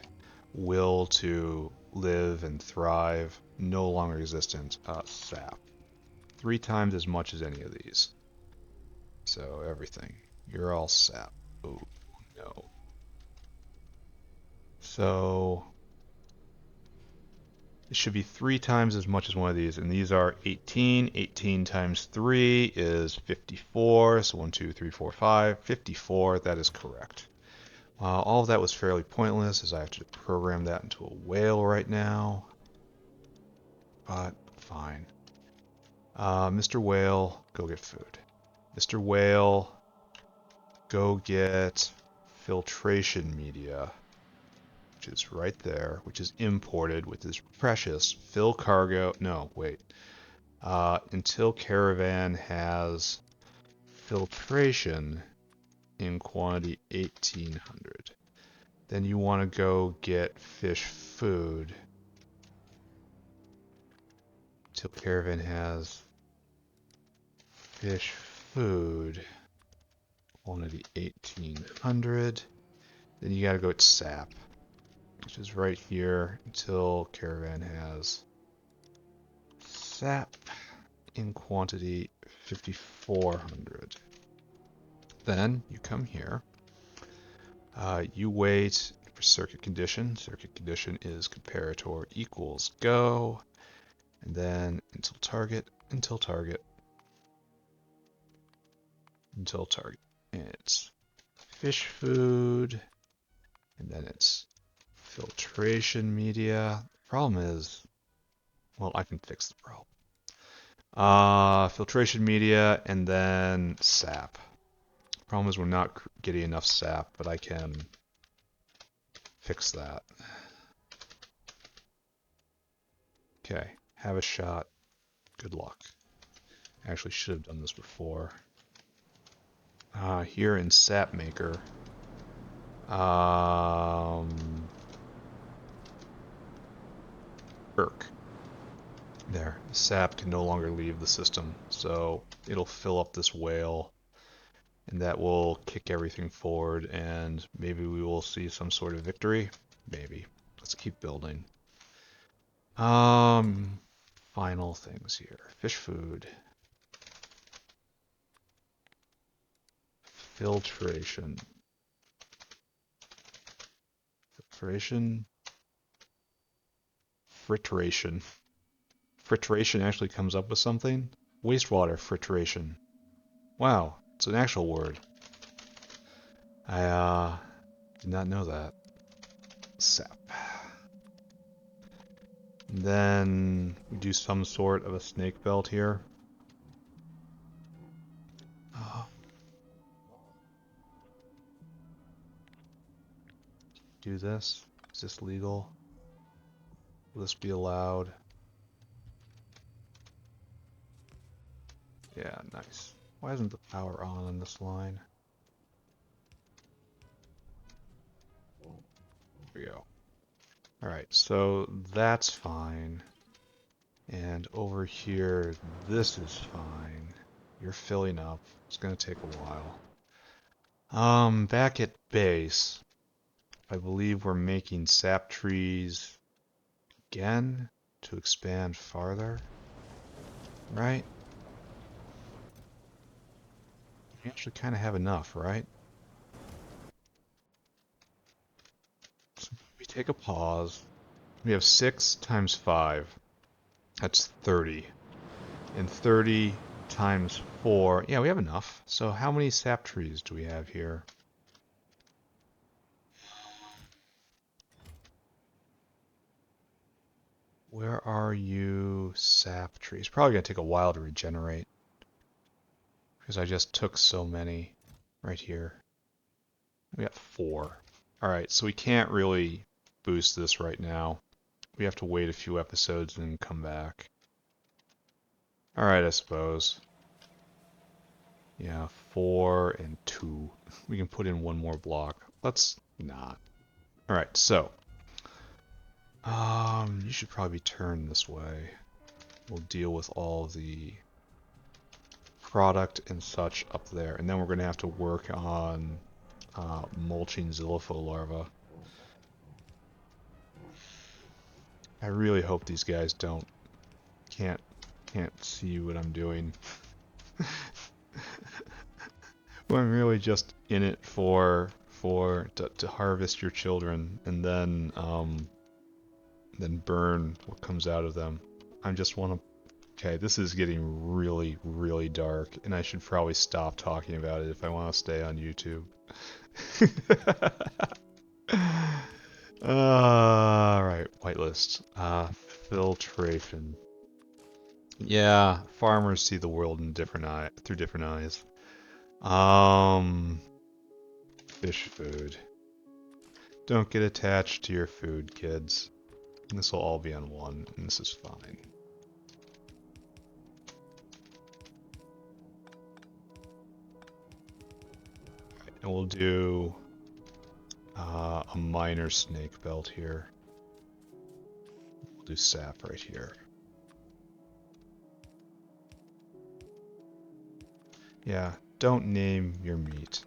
Will to live and thrive no longer existent. Sap. 3 times as much as any of these. So everything. You're all sap. Oh no. So it should be 3 times as much as one of these, and these are 18. 18 times 3 is 54. So 1, 2, 3, 4, 5. 54. That is correct. All of that was fairly pointless, as I have to program that into a whale right now. But fine. Mr. Whale, go get food. Mr. Whale, go get filtration media, which is right there, which is imported with this precious fill cargo. No, wait. Until Caravan has filtration in quantity 1800. Then you want to go get fish food. Till Caravan has fish food quantity 1800. Then you gotta go at sap, which is right here until Caravan has sap in quantity 5400. Then you come here. You wait for circuit condition. Circuit condition is comparator equals go. And then until target, until target, until target. And it's fish food. And then it's filtration media. Problem is, well, I can fix the problem. Filtration media and then sap. Problem is we're not getting enough sap, but I can fix that. Okay, have a shot. Good luck. I actually should have done this before. Here in Sap Maker. Irk. There. Sap can no longer leave the system, so it'll fill up this whale, and that will kick everything forward, and maybe we will see some sort of victory. Maybe. Let's keep building. Final things here. Fish food. Filtration. Filtration. Fritration. Fritration actually comes up with something. Wastewater fritration. Wow, it's an actual word. I did not know that. Sap. And then we do some sort of a snake belt here. Do this. Is this legal? Will this be allowed? Yeah, nice. Why isn't the power on this line? There we go. Alright, so that's fine. And over here, this is fine. You're filling up. It's gonna take a while. Back at base, I believe we're making sap trees again to expand farther. Right? We actually kind of have enough, right? So we take a pause. We have 6 times 5. That's 30. And 30 times 4. Yeah, we have enough. So how many sap trees do we have here? Where are you, sap trees? Probably going to take a while to regenerate. Because I just took so many right here. We got 4. Alright, so we can't really boost this right now. We have to wait a few episodes and then come back. Alright, I suppose. Yeah, 4 and 2. We can put in one more block. Let's not. Alright, so. You should probably turn this way. We'll deal with all the product and such up there. And then we're going to have to work on mulching Zillipho larvae. I really hope these guys can't see what I'm doing. Well, I'm really just in it to harvest your children and then burn what comes out of them. I just want to. Okay, this is getting really, really dark, and I should probably stop talking about it if I want to stay on YouTube. Alright, whitelist. Filtration. Yeah, farmers see the world in through different eyes. Fish food. Don't get attached to your food, kids. This will all be on one, and this is fine. And we'll do a minor snake belt here. We'll do sap right here. Yeah, don't name your meat.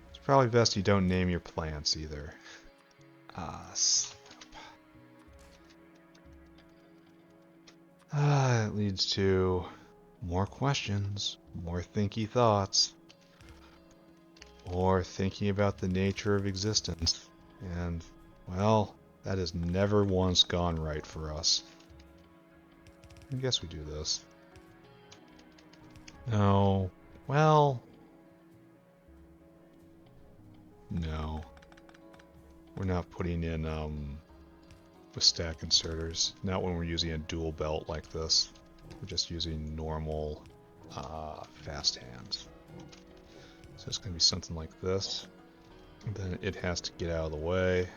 It's probably best you don't name your plants either. It leads to more questions, more thinky thoughts, more thinking about the nature of existence. And, well, that has never once gone right for us. I guess we do this. No. Well... No. We're not putting in, with stack inserters. Not when we're using a dual belt like this. We're just using normal, fast hands. So it's going to be something like this. And then it has to get out of the way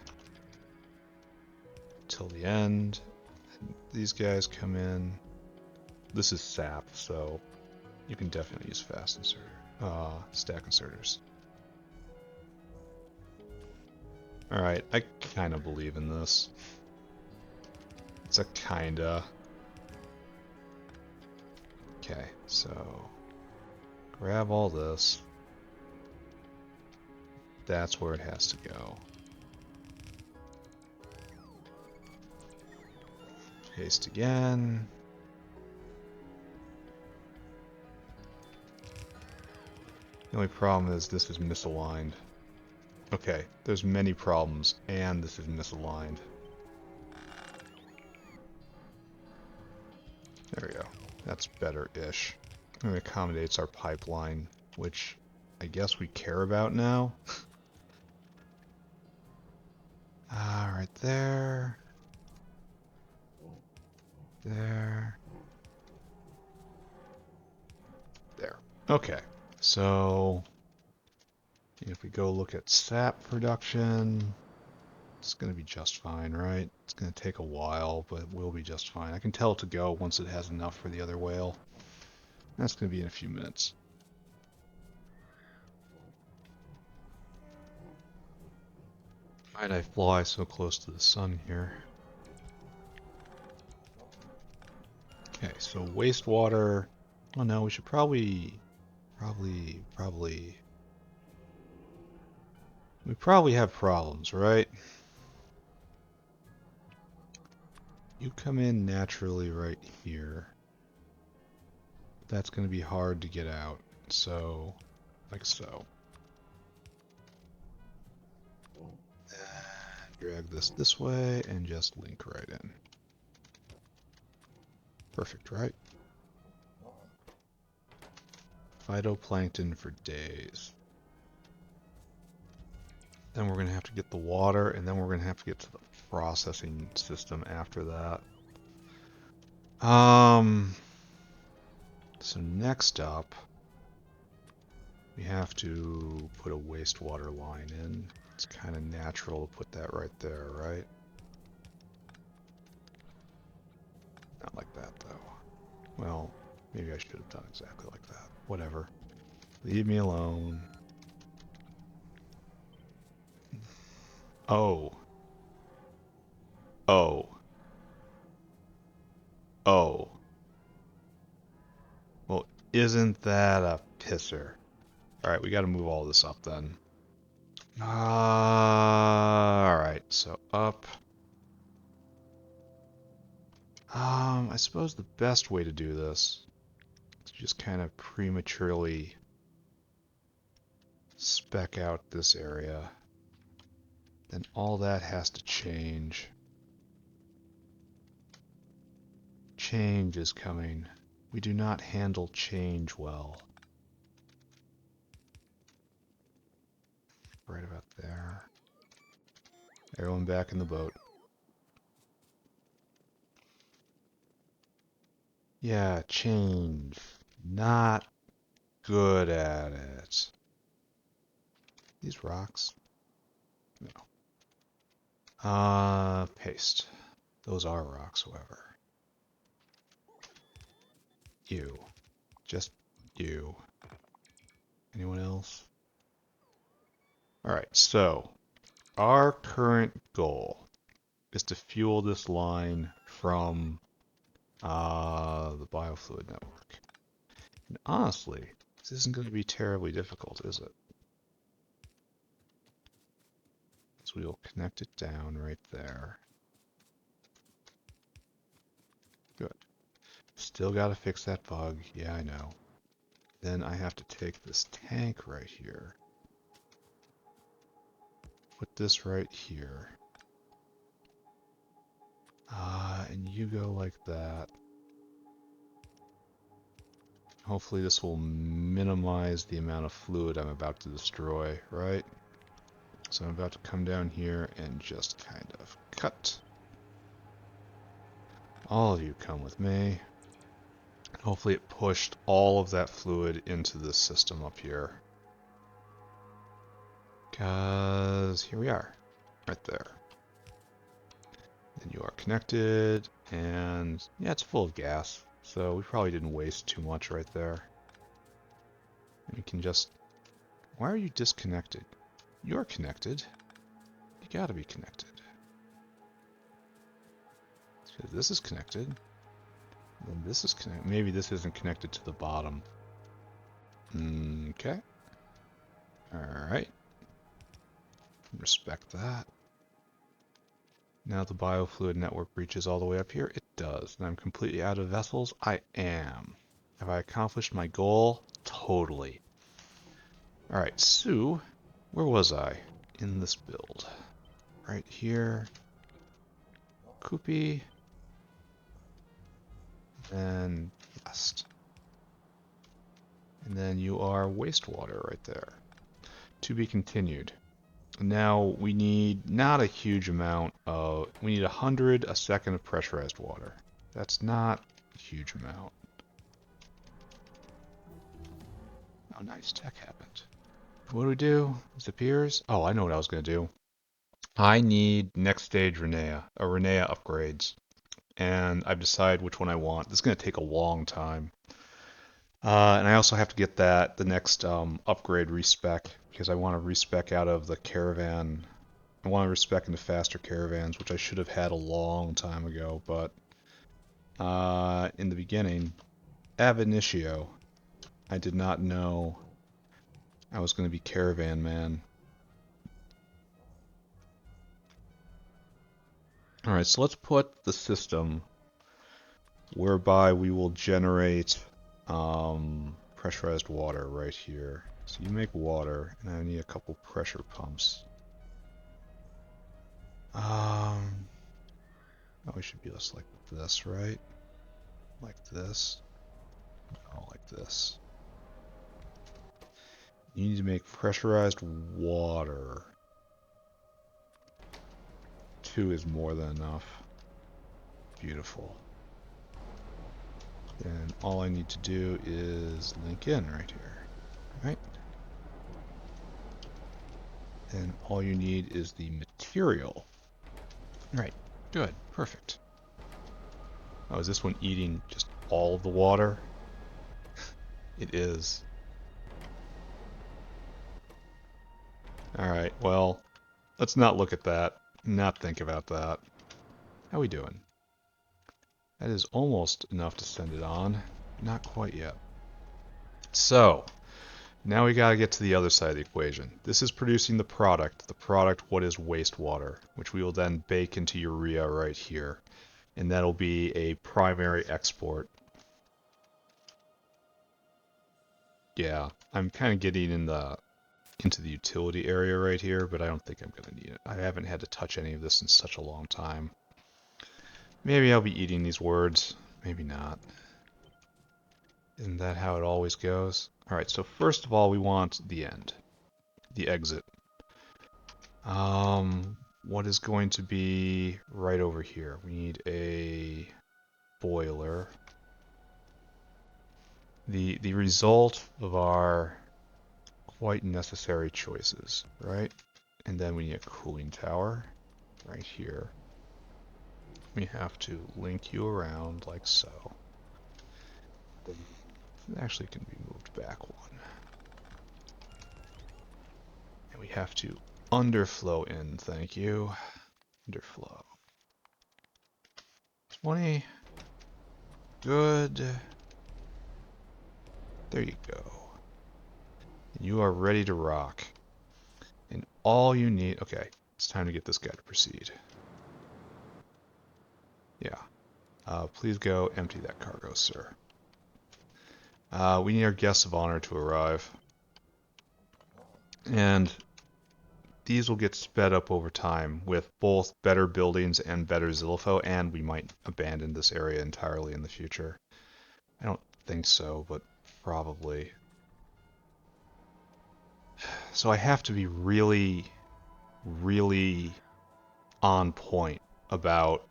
till the end. And these guys come in. This is sap, so you can definitely use fast inserter, stack inserters. Alright, I kind of believe in this. It's a kinda. Okay, so grab all this. That's where it has to go. Paste again. The only problem is this is misaligned. Okay, there's many problems, and this is misaligned. There we go. That's better-ish. And it accommodates our pipeline, which I guess we care about now. Right there. There. There. Okay. So, if we go look at sap production, it's going to be just fine, right? It's going to take a while, but it will be just fine. I can tell it to go once it has enough for the other whale. That's going to be in a few minutes. Why'd I fly so close to the sun here? Okay, so wastewater. Oh no, we should probably we probably have problems, right? You come in naturally right here. That's going to be hard to get out. So, like so. Drag this way and just link right in. Perfect, right? Phytoplankton for days. Then we're going to have to get the water, and then we're going to have to get to the processing system after that. So next up, we have to put a wastewater line in. It's kind of natural to put that right there, right? Not like that, though. Well, maybe I should have done exactly like that. Whatever. Leave me alone. Oh. Oh. Oh. Well, isn't that a pisser? Alright, we gotta move all this up then. Alright, so up. I suppose the best way to do this is just kind of prematurely spec out this area. Then all that has to change. Change is coming. We do not handle change well. Right about there. Everyone back in the boat. Yeah, change. Not good at it. These rocks? No. Paste. Those are rocks, however. You. Just you. Anyone else? Alright, so our current goal is to fuel this line from the biofluid network. And honestly, this isn't going to be terribly difficult, is it? So we will connect it down right there. Good. Still got to fix that bug. Yeah, I know. Then I have to take this tank right here. Put this right here. And you go like that. Hopefully this will minimize the amount of fluid I'm about to destroy, right? So I'm about to come down here and just kind of cut. All of you come with me. Hopefully it pushed all of that fluid into this system up here. Because here we are, right there. Then you are connected, and yeah, it's full of gas. So we probably didn't waste too much right there. We can just... Why are you disconnected? You're connected. You gotta be connected. Because this is connected. Then this is connected. Maybe this isn't connected to the bottom. Okay. Alright. Respect that. Now the biofluid network reaches all the way up here. It does. And I'm completely out of vessels. I am. Have I accomplished my goal? Totally. Alright, so where was I in this build? Right here. Koopy. And dust. And then you are wastewater right there. To be continued. Now we need not a huge amount of, we need 100 a second of pressurized water. That's not a huge amount. Oh, nice, tech happened. What do we do? Disappears? Oh, I know what I was going to do. I need next stage Renea, or Renea upgrades. And I've decided which one I want. This is going to take a long time. And I also have to get the next upgrade respec, because I want to respec out of the caravan. I want to respec into faster caravans, which I should have had a long time ago, but in the beginning, ab initio, I did not know I was going to be caravan man. Alright, so let's put the system whereby we will generate pressurized water right here. So you make water, and I need a couple pressure pumps. Oh, we should be just like this, right? Like this. Oh, like this. You need to make pressurized water. 2 is more than enough. Beautiful. And all I need to do is link in right here. Right? And all you need is the material. Right, good, perfect. Oh, is this one eating just all of the water? It is. Alright, well, let's not look at that. Not think about that. How we doing? That is almost enough to send it on. Not quite yet. So, now we gotta get to the other side of the equation. This is producing the product. The product, what is wastewater, which we will then bake into urea right here. And that'll be a primary export. Yeah, I'm kind of getting into the utility area right here, but I don't think I'm gonna need it. I haven't had to touch any of this in such a long time. Maybe I'll be eating these words, maybe not. Isn't that how it always goes? Alright, so first of all we want the end. The exit. What is going to be right over here? We need a boiler. The result of our quite necessary choices, right? And then we need a cooling tower right here. We have to link you around like so. It actually can be moved back one. And we have to underflow in, thank you. Underflow. 20. Good. There you go. And you are ready to rock. And all you need... Okay, it's time to get this guy to proceed. Yeah. Please go empty that cargo, sir. We need our guests of honor to arrive. And these will get sped up over time with both better buildings and better Zilfo, and we might abandon this area entirely in the future. I don't think so, but probably. So I have to be really, really on point about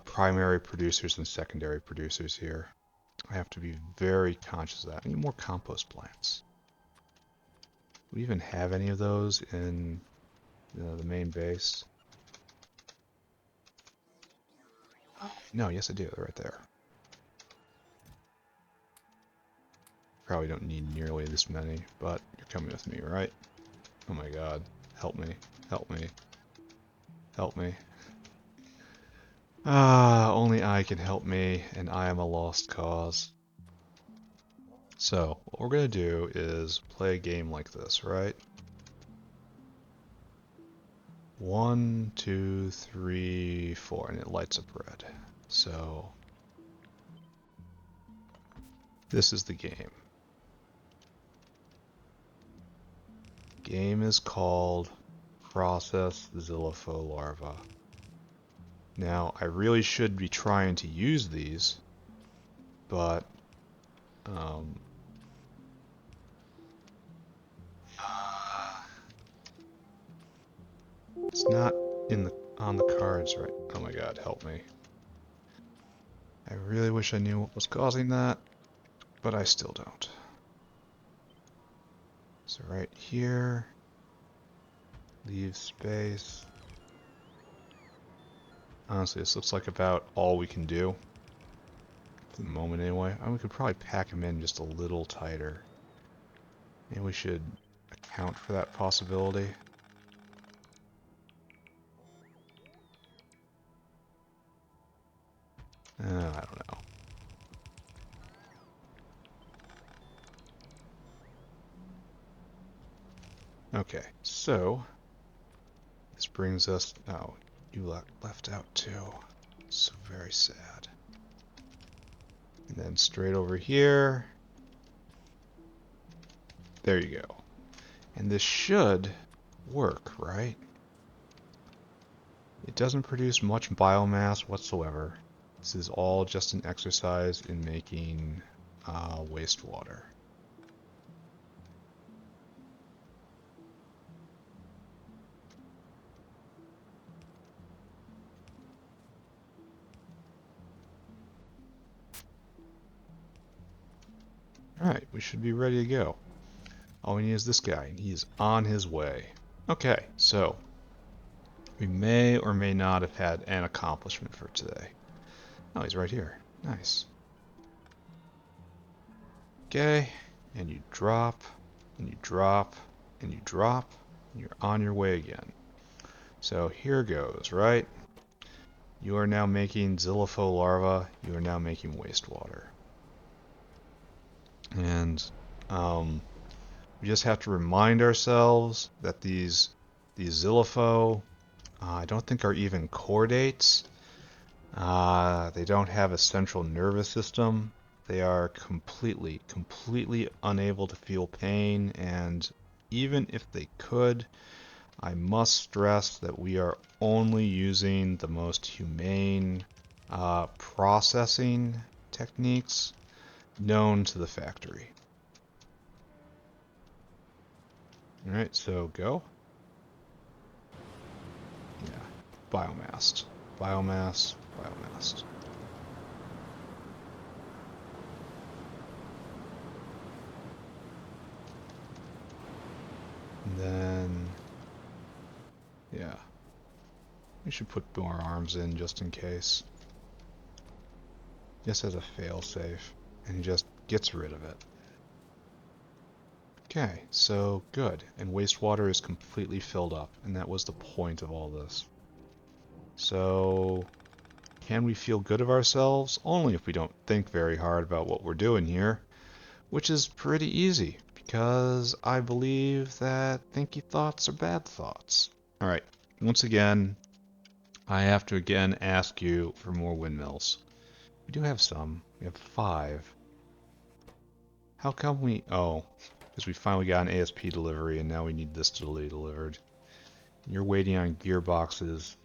primary producers and secondary producers here. I have to be very conscious of that. I need more compost plants. Do we even have any of those in the main base? No, yes I do. They're right there. Probably don't need nearly this many, but you're coming with me, right? Oh my god. Help me. Help me. Help me. Only I can help me, and I am a lost cause. So, what we're going to do is play a game like this, right? 1, 2, 3, 4, and it lights up red. So, this is the game. Game is called Process Zilfo Larva. Now, I really should be trying to use these, but it's not on the cards, right? Oh my god, help me. I really wish I knew what was causing that, but I still don't. So right here, leave space. Honestly, this looks like about all we can do. For the moment anyway. We could probably pack them in just a little tighter. Maybe we should account for that possibility. I don't know. Okay, so this brings us... Oh, you left out too. So very sad. And then straight over here. There you go. And this should work, right? It doesn't produce much biomass whatsoever. This is all just an exercise in making wastewater. Alright, we should be ready to go. All we need is this guy, and he is on his way. Okay, so we may or may not have had an accomplishment for today. Oh, he's right here. Nice. Okay, and you drop, and you drop, and you drop, and you're on your way again. So here goes, right? You are now making Xylopho larvae, you are now making wastewater. And we just have to remind ourselves that these Xylopho, I don't think are even chordates. They don't have a central nervous system. They are completely unable to feel pain, and even if they could, I must stress that we are only using the most humane processing techniques known to the factory. Alright, so go. Yeah, biomass, biomass, biomass. And then, yeah, we should put more arms in just in case. Just as a fail-safe, and he just gets rid of it. Okay, so good, and wastewater is completely filled up, and that was the point of all this. So, can we feel good of ourselves? Only if we don't think very hard about what we're doing here, which is pretty easy, because I believe that thinky thoughts are bad thoughts. Alright, once again, I have to again ask you for more windmills. We do have some. We have 5. How come we... Oh, because we finally got an ASP delivery and now we need this to be delivered. You're waiting on gearboxes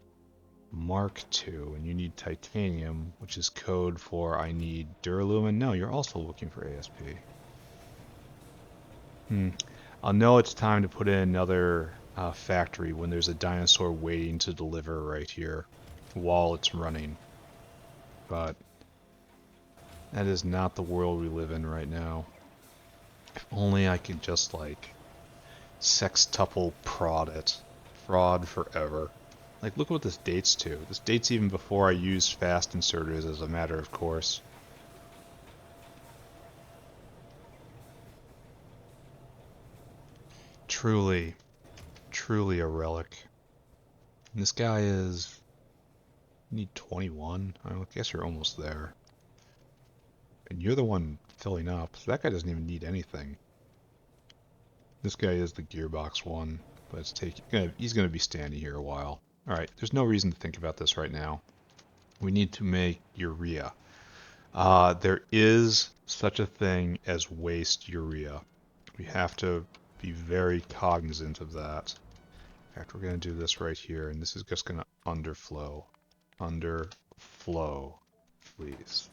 Mark II, and you need titanium, which is code for I need duralumin. No, you're also looking for ASP. I'll know it's time to put in another factory when there's a dinosaur waiting to deliver right here while it's running. But that is not the world we live in right now. If only I could just, like, sextuple prod it. Fraud forever. Like, look what this dates to. This dates even before I used fast inserters as a matter of course. Truly, truly a relic. And this guy is... You need 21? I guess you're almost there. And you're the one filling up, so that guy doesn't even need anything. This guy is the gearbox one, but it's he's going to be standing here a while. Alright, there's no reason to think about this right now. We need to make urea. There is such a thing as waste urea. We have to be very cognizant of that. In fact, we're going to do this right here, and this is just going to underflow. Underflow, please.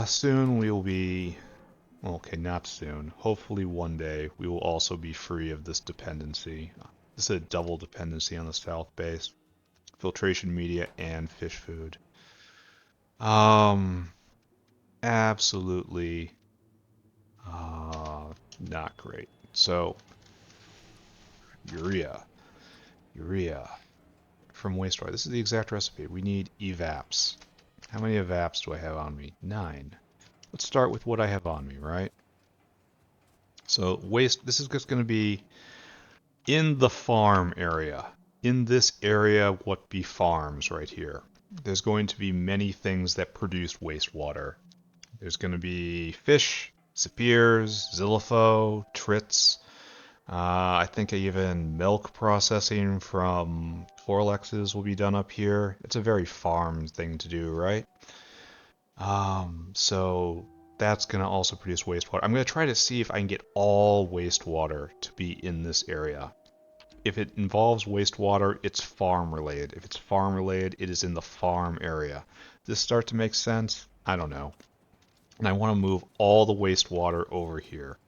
Soon we will be... Okay, not soon. Hopefully one day we will also be free of this dependency. This is a double dependency on the south base. Filtration media and fish food. Absolutely not great. So, urea from wastewater. This is the exact recipe. We need evaps. How many evaps do I have on me? 9. Let's start with what I have on me, right? So this is just going to be in the farm area. In this area, what be farms right here. There's going to be many things that produce wastewater. There's going to be fish, sapirs, xylopho, trits. I think even milk processing from Forlexes will be done up here. It's a very farm thing to do, right? So that's going to also produce wastewater. I'm going to try to see if I can get all wastewater to be in this area. If it involves wastewater, it's farm related. If it's farm related, it is in the farm area. Does this start to make sense? I don't know. And I want to move all the wastewater over here.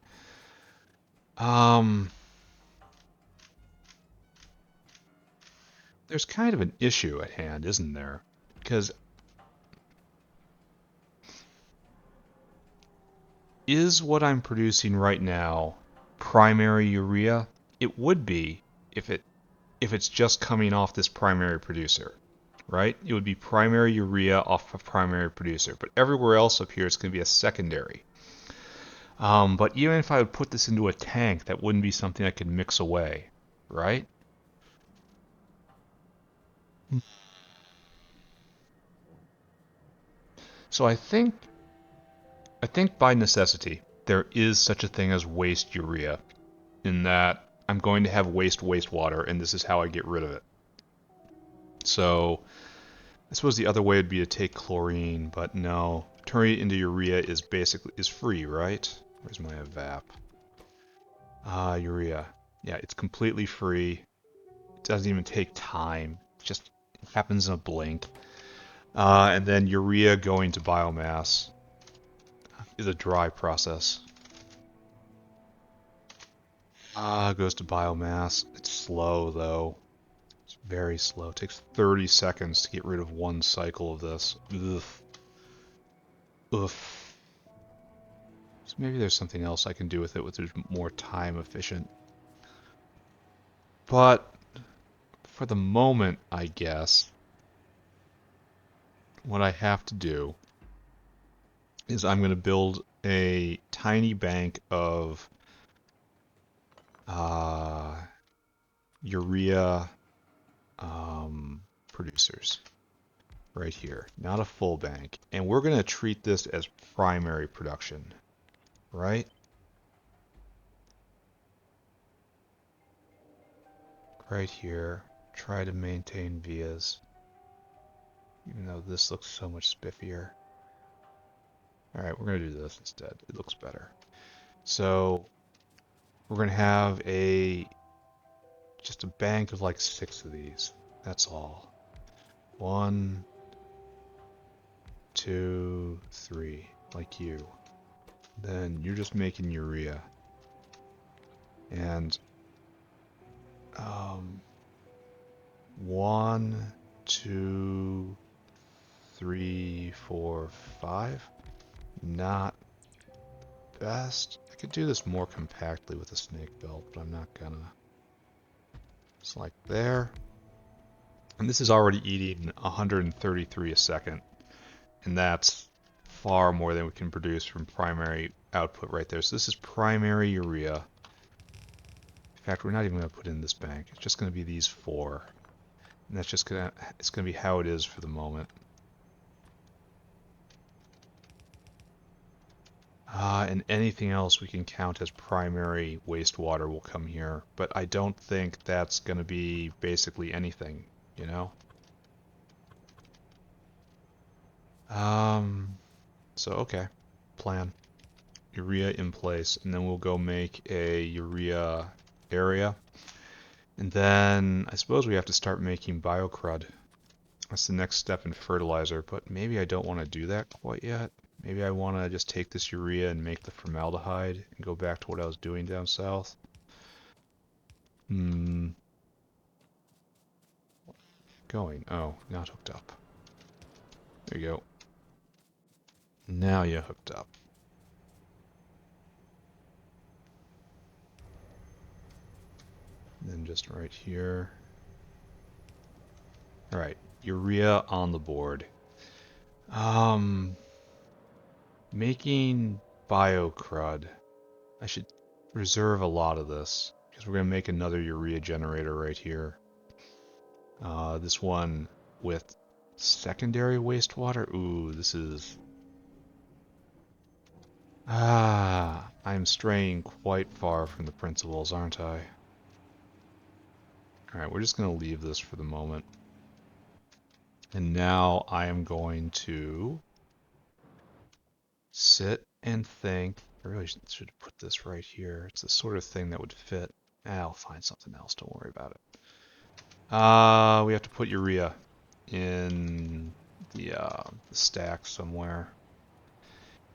There's kind of an issue at hand, isn't there? Because is what I'm producing right now primary urea? It would be if it's just coming off this primary producer, right? It would be primary urea off a primary producer, but everywhere else up here it's going to be a secondary. But even if I would put this into a tank, that wouldn't be something I could mix away, right? So I think by necessity there is such a thing as waste urea, in that I'm going to have wastewater, and this is how I get rid of it. So I suppose the other way would be to take chlorine, but no. Turning it into urea is free, right? Where's my evap? Urea. Yeah, it's completely free. It doesn't even take time. It just happens in a blink. And then urea going to biomass is a dry process. Goes to biomass. It's slow though. It's very slow. It takes 30 seconds to get rid of one cycle of this. Ugh. Ugh. So maybe there's something else I can do with it which is more time efficient. But for the moment, I guess, what I have to do is I'm going to build a tiny bank of uh, urea producers right here. Not a full bank. And we're going to treat this as primary production, right? Right here. Try to maintain vias, even though this looks so much spiffier. Alright, we're going to do this instead. It looks better. So we're going to have just a bank of like 6 of these. That's all. 1, 2, 3, like you. Then you're just making urea. And 1, 2, 3, 4, 5. Not best. I could do this more compactly with a snake belt, but I'm not gonna. It's like there. And this is already eating 133 a second. And that's far more than we can produce from primary output right there. So this is primary urea. In fact, we're not even going to put in this bank. It's just going to be these 4. And that's just going to, it's going to be how it is for the moment. And anything else we can count as primary wastewater will come here. But I don't think that's going to be basically anything, you know? So okay, plan. Urea in place, and then we'll go make a urea area. And then I suppose we have to start making biocrud. That's the next step in fertilizer, but maybe I don't want to do that quite yet. Maybe I want to just take this urea and make the formaldehyde and go back to what I was doing down south. Going. Oh, not hooked up. There you go. Now you're hooked up. And then just right here. Alright, urea on the board. Making biocrud. I should reserve a lot of this, because we're going to make another urea generator right here. This one with secondary wastewater. Ooh, this is... I'm straying quite far from the principles, aren't I? Alright, we're just going to leave this for the moment. And now I am going to sit and think. I really should put this right here. It's the sort of thing that would fit. I'll find something else, don't worry about it. We have to put urea in the stack somewhere.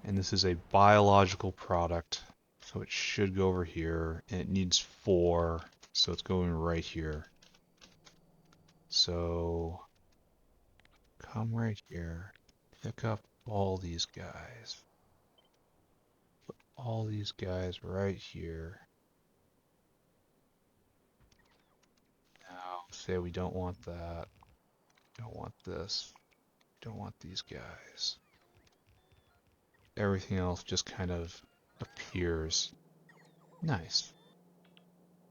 And this is a biological product, so it should go over here. And it needs 4, so it's going right here. So come right here, pick up all these guys. all these guys right here. Now, say we don't want that. Don't want this. Don't want these guys. Everything else just kind of appears. Nice.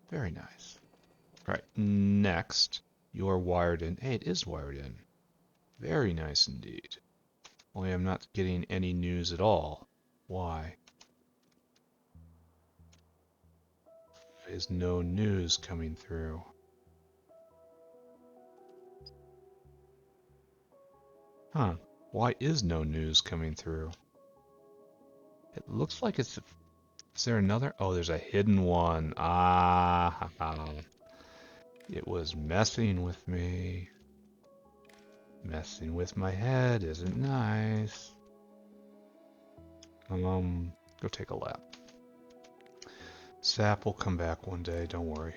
Very nice. Alright, next, you're wired in. Hey, it is wired in. Very nice indeed. Only I'm not getting any news at all. Why? There is no news coming through. Huh. Why is no news coming through? It looks like it's... Is there another? Oh, there's a hidden one. Ah, it was messing with me. Messing with my head isn't nice. Go take a lap. Sap will come back one day, don't worry.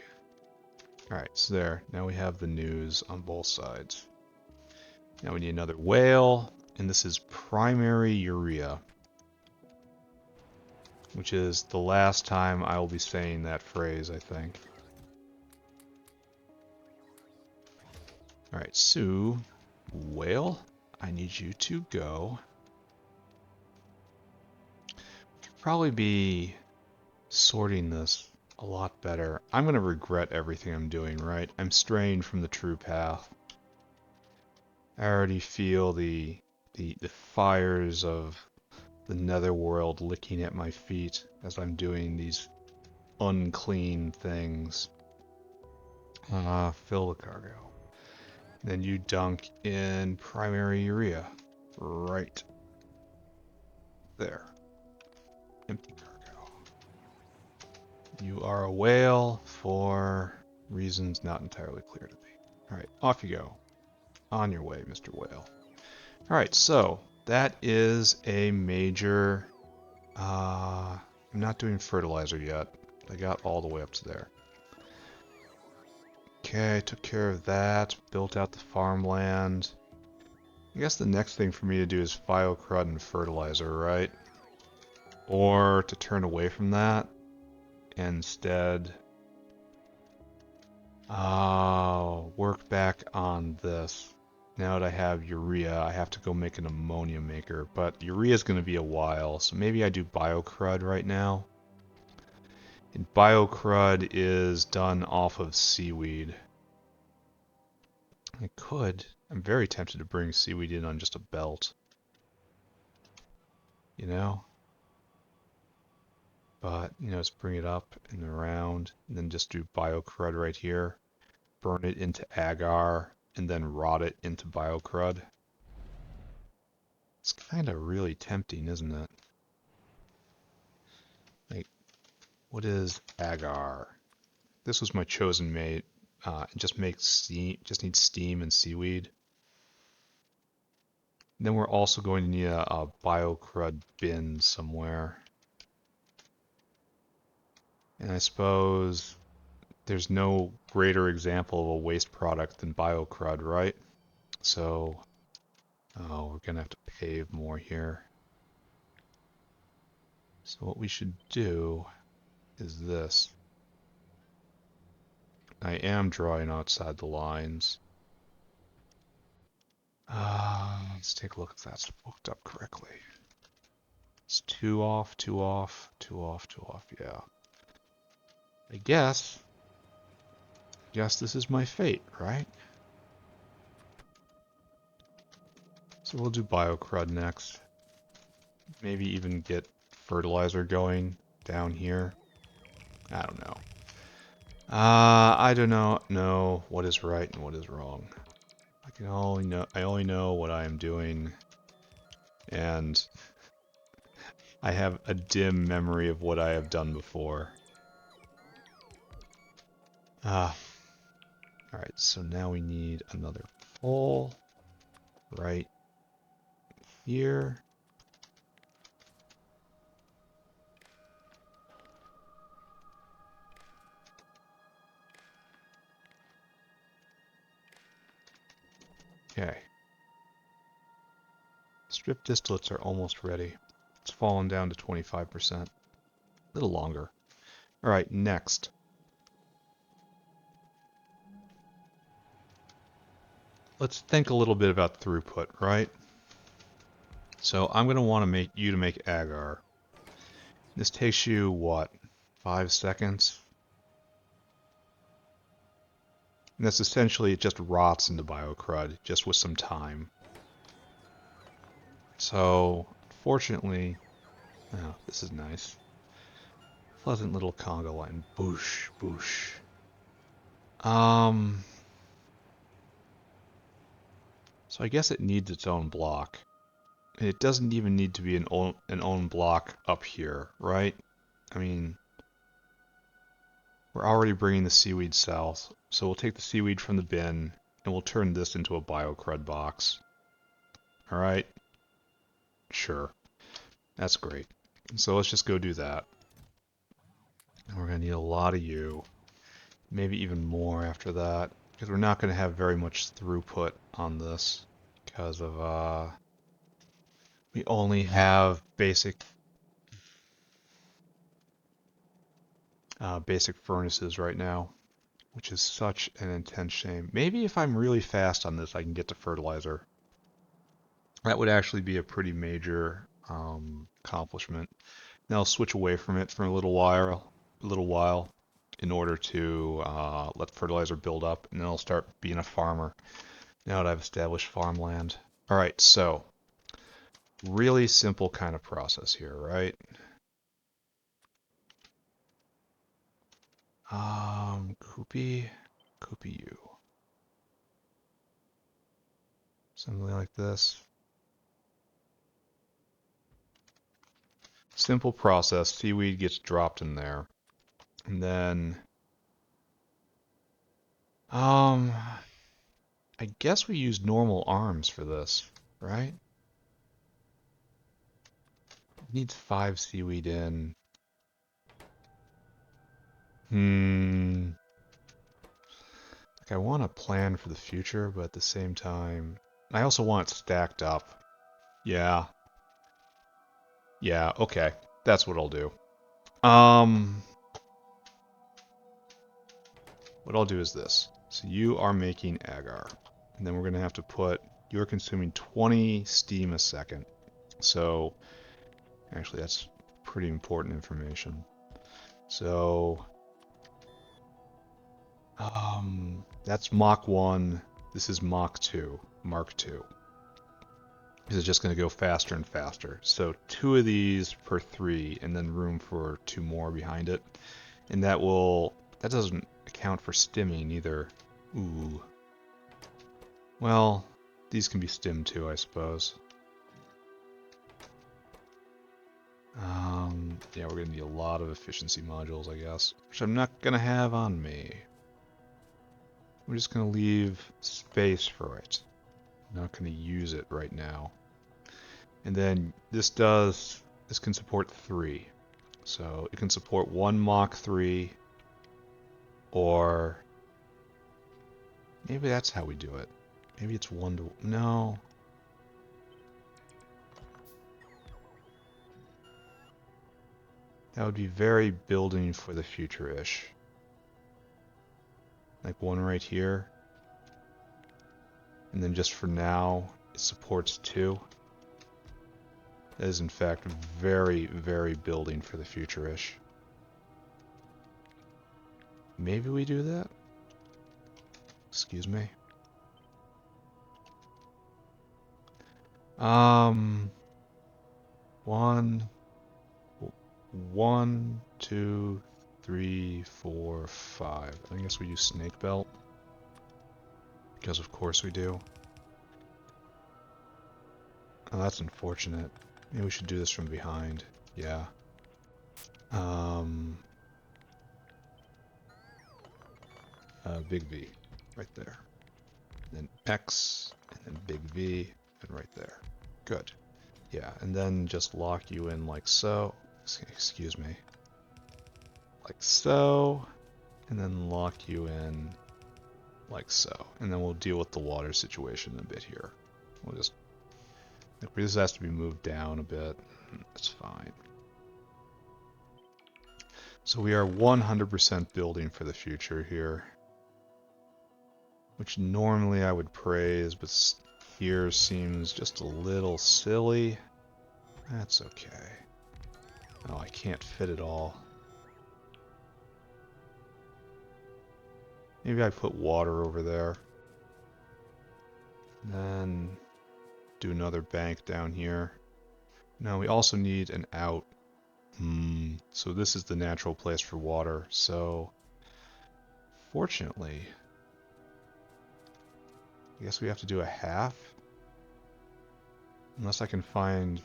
Alright, so there. Now we have the news on both sides. Now we need another whale, and this is primary urea. Which is the last time I will be saying that phrase, I think. Alright, so, whale, I need you to go. Probably be sorting this a lot better. I'm going to regret everything I'm doing, right? I'm straying from the true path. I already feel the fires of the netherworld licking at my feet as I'm doing these unclean things. Fill the cargo. Then you dunk in primary urea. Right there. Empty cargo. You are a whale for reasons not entirely clear to me. Alright, off you go. On your way, Mr. Whale. Alright, so that is a major... I'm not doing fertilizer yet. I got all the way up to there. Okay, took care of that. Built out the farmland. I guess the next thing for me to do is Biocrud and fertilizer, right? Or to turn away from that and instead work back on this. Now that I have urea, I have to go make an ammonia maker, but urea is going to be a while, so maybe I do Biocrud right now. And Biocrud is done off of seaweed. I could. I'm very tempted to bring seaweed in on just a belt. You know? But, you know, just bring it up and around, and then just do Biocrud right here. Burn it into agar, and then rot it into Biocrud. It's kind of really tempting, isn't it? Like, what is agar? This was my chosen mate. It just makes steam, just needs steam and seaweed. And then we're also going to need a Biocrud bin somewhere. And I suppose there's no greater example of a waste product than Biocrud, right? So, oh, we're gonna have to pave more here. So what we should do is this. I am drawing outside the lines. Let's take a look if that's hooked up correctly. It's 2 off, 2 off, 2 off, 2 off, yeah. I guess this is my fate, right? So we'll do Biocrud next. Maybe even get fertilizer going down here. I don't know. I do not know what is right and what is wrong. I only know what I am doing, and I have a dim memory of what I have done before. Alright, so now we need another pole right here. Okay. Strip distillates are almost ready. It's fallen down to 25%. little longer. All right, next. Let's think a little bit about throughput, right? So I'm going to want to make you to make agar. This takes you, what, 5 seconds? And that's essentially, it just rots into Biocrud, just with some time. So, fortunately, oh, this is nice. Pleasant little conga line. Boosh, boosh. So I guess it needs its own block. And it doesn't even need to be an own block up here, right? I mean, we're already bringing the seaweed south, so we'll take the seaweed from the bin, and we'll turn this into a Biocrud box. Alright? Sure. That's great. So let's just go do that. And we're going to need a lot of you. Maybe even more after that. Because we're not going to have very much throughput on this. Because of, we only have basic furnaces right now. Which is such an intense shame. Maybe if I'm really fast on this, I can get to fertilizer. That would actually be a pretty major accomplishment. Then I'll switch away from it for a little while, in order to let fertilizer build up, and then I'll start being a farmer now that I've established farmland. All right, so really simple kind of process here, right? Koopy U. Something like this. Simple process. Seaweed gets dropped in there. And then, I guess we use normal arms for this, right? It needs 5 seaweed in. Like I want to plan for the future, but at the same time, I also want it stacked up. Yeah. Yeah, okay. That's what I'll do. What I'll do is this. So you are making agar. And then we're going to have to put, you're consuming 20 steam a second. So, actually that's pretty important information. So, that's Mach 1. This is Mach 2, Mark 2. This is just going to go faster and faster. So 2 of these per 3, and then room for 2 more behind it. And that doesn't account for stimming either. Ooh. Well, these can be stimmed too, I suppose. Yeah, we're going to need a lot of efficiency modules, I guess, which I'm not going to have on me. I'm just going to leave space for it. I'm not going to use it right now. And then this can support 3. So it can support 1 Mach 3, or maybe that's how we do it. Maybe it's 1 to, no. That would be very building for the future-ish. Like 1 right here. And then just for now, it supports 2. That is in fact very, very building for the future-ish. Maybe we do that? Excuse me. 1, 2, 3, 4, 5. I guess we use snake belt. Because of course we do. Oh, that's unfortunate. Maybe we should do this from behind. Yeah. Big V. Right there. And then X, and then big V, and right there. Good. Yeah, and then just lock you in like so. Excuse me. Like so. And then lock you in like so. And then we'll deal with the water situation in a bit here. We'll just... This has to be moved down a bit. It's fine. So we are 100% building for the future here. Which normally I would praise, but here seems just a little silly. That's okay. Oh, I can't fit it all. Maybe I put water over there. Then do another bank down here. Now we also need an out. So this is the natural place for water. So fortunately, I guess we have to do a half. Unless I can find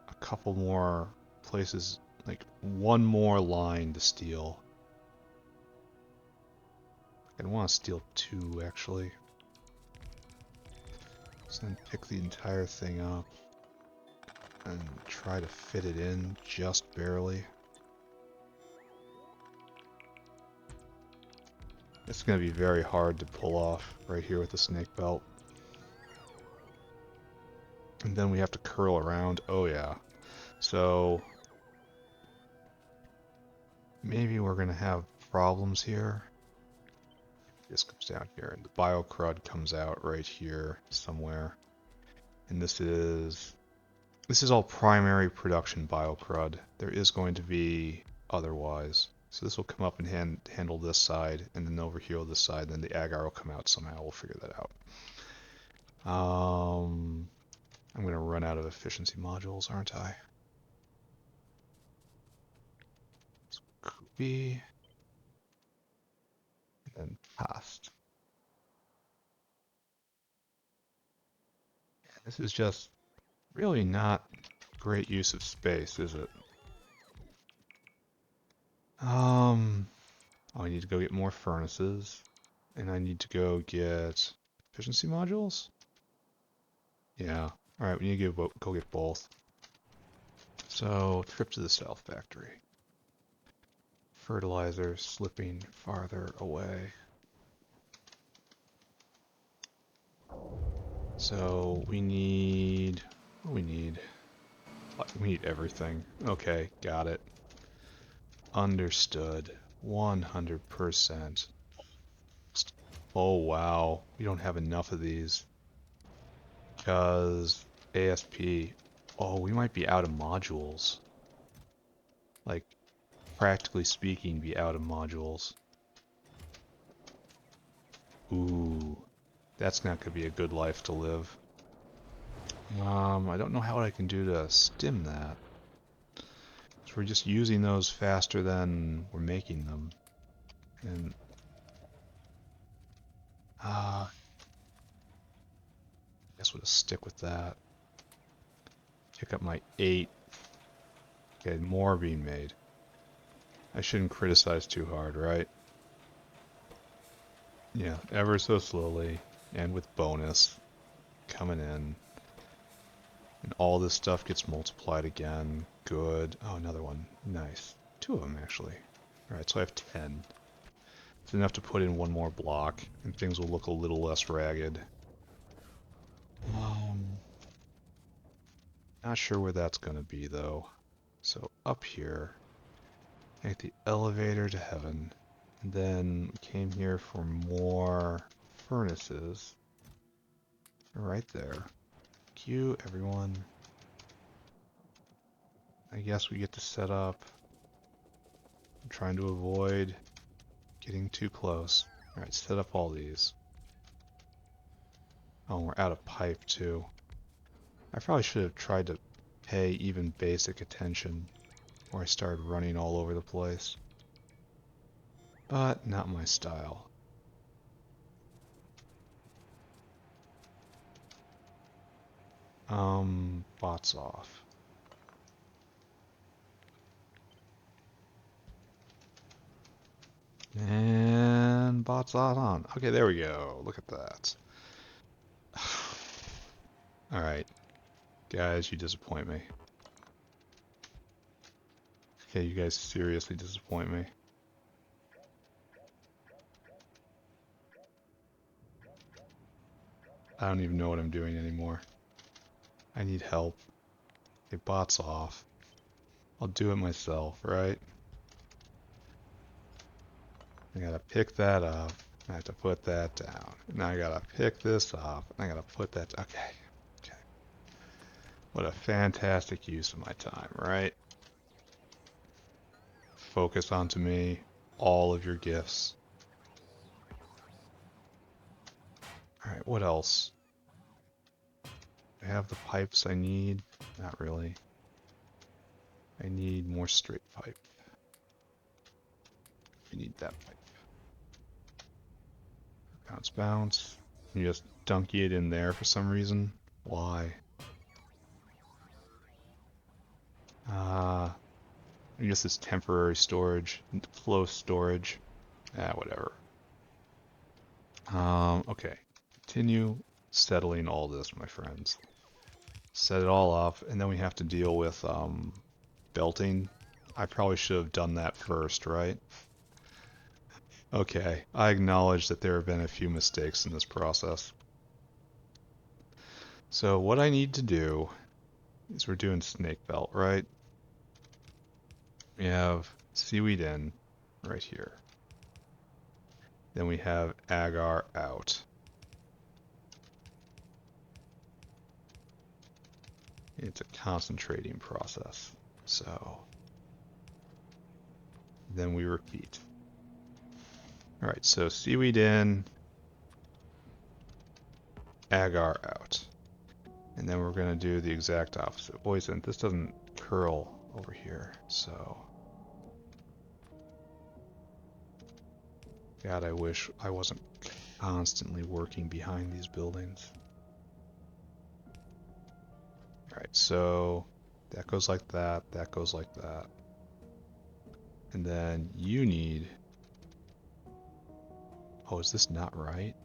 a couple more places, like one more line to steal. I want to steal 2 actually. So then pick the entire thing up and try to fit it in just barely. It's going to be very hard to pull off right here with the snake belt. And then we have to curl around. Oh yeah. So maybe we're going to have problems here. This comes down here and the Biocrud comes out right here somewhere. And this is all primary production Biocrud. There is going to be otherwise. So this will come up and handle this side, and then over here on this side, then the agar will come out somehow. We'll figure that out. I'm going to run out of efficiency modules, aren't I? Copy. And then past. This is just really not great use of space, is it? I need to go get more furnaces, and I need to go get efficiency modules? Yeah. Alright, we need to go get both. So, trip to the south factory. Fertilizer slipping farther away. So, we need... What do we need? We need everything. Okay, got it. Understood. 100%. Oh wow, we don't have enough of these. Because ASP... Oh, we might be out of modules. Like, practically speaking, be out of modules. Ooh, that's not going to be a good life to live. I don't know how I can do to stim that. So we're just using those faster than we're making them. And I guess we'll just stick with that. Pick up my 8. Okay, more being made. I shouldn't criticize too hard, right? Yeah, ever so slowly, and with bonus coming in. And all this stuff gets multiplied again. Good. Oh, another one. Nice. 2 of them, actually. Alright, so I have 10. It's enough to put in one more block, and things will look a little less ragged. Not sure where that's going to be, though. So up here, take the elevator to heaven. And then we came here for more furnaces. Right there. Thank you, everyone. I guess we get to set up. I'm trying to avoid getting too close. Alright, set up all these. Oh, we're out of pipe too. I probably should have tried to pay even basic attention before I started running all over the place. But not my style. Bots off. And bots on. Okay, there we go. Look at that. Alright. Guys, you disappoint me. Okay, you guys seriously disappoint me. I don't even know what I'm doing anymore. I need help. Okay, bots off. I'll do it myself, right? I gotta pick that up. I have to put that down. Now I gotta pick this up. I gotta put that. Okay. Okay. What a fantastic use of my time, right? Focus onto me. All of your gifts. Alright, what else? I have the pipes I need. Not really. I need more straight pipe. I need that pipe. Bounce, bounce. You just dunk it in there for some reason. Why? I guess it's temporary storage, flow storage. Whatever. Okay. Continue settling all this, my friends. Set it all up, and then we have to deal with belting. I probably should have done that first, right? Okay, I acknowledge that there have been a few mistakes in this process. So what I need to do is we're doing snake belt, right? We have seaweed in right here. Then we have agar out. It's a concentrating process. So then we repeat. All right, so seaweed in, agar out. And then we're going to do the exact opposite. Poison, this doesn't curl over here, so... God, I wish I wasn't constantly working behind these buildings. Alright, so that goes like that, that goes like that. And then you need... Oh, is this not right?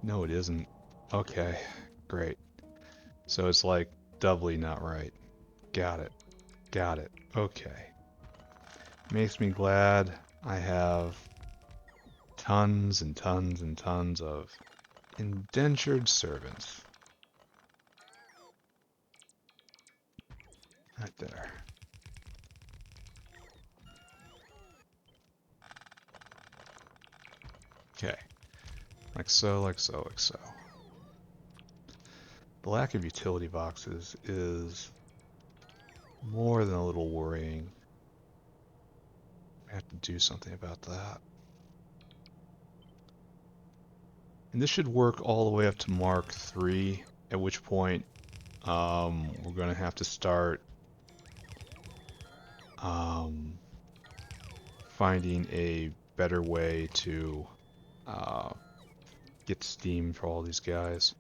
No, it isn't. Okay, great. So it's like doubly not right. Got it. Got it. Okay. Makes me glad I have tons and tons and tons of indentured servants. Right there. Okay. Like so, like so, like so. The lack of utility boxes is more than a little worrying. I have to do something about that. And this should work all the way up to Mark 3, at which point we're going to have to start finding a better way to get steam for all these guys.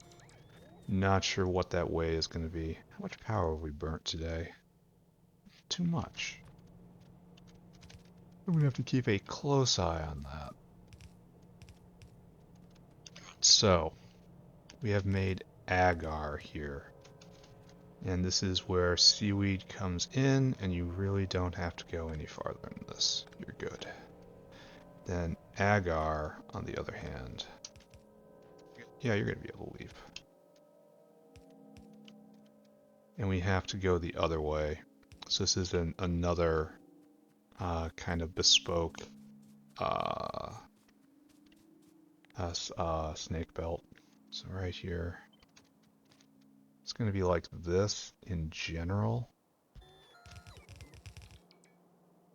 Not sure what that way is going to be. How much power have we burnt today? Too much. I'm going to have to keep a close eye on that. So, we have made agar here. And this is where seaweed comes in, and you really don't have to go any farther than this. You're good. Then agar, on the other hand, yeah, you're going to be able to leave. And we have to go the other way. So this is another kind of bespoke snake belt. So right here, it's going to be like this in general.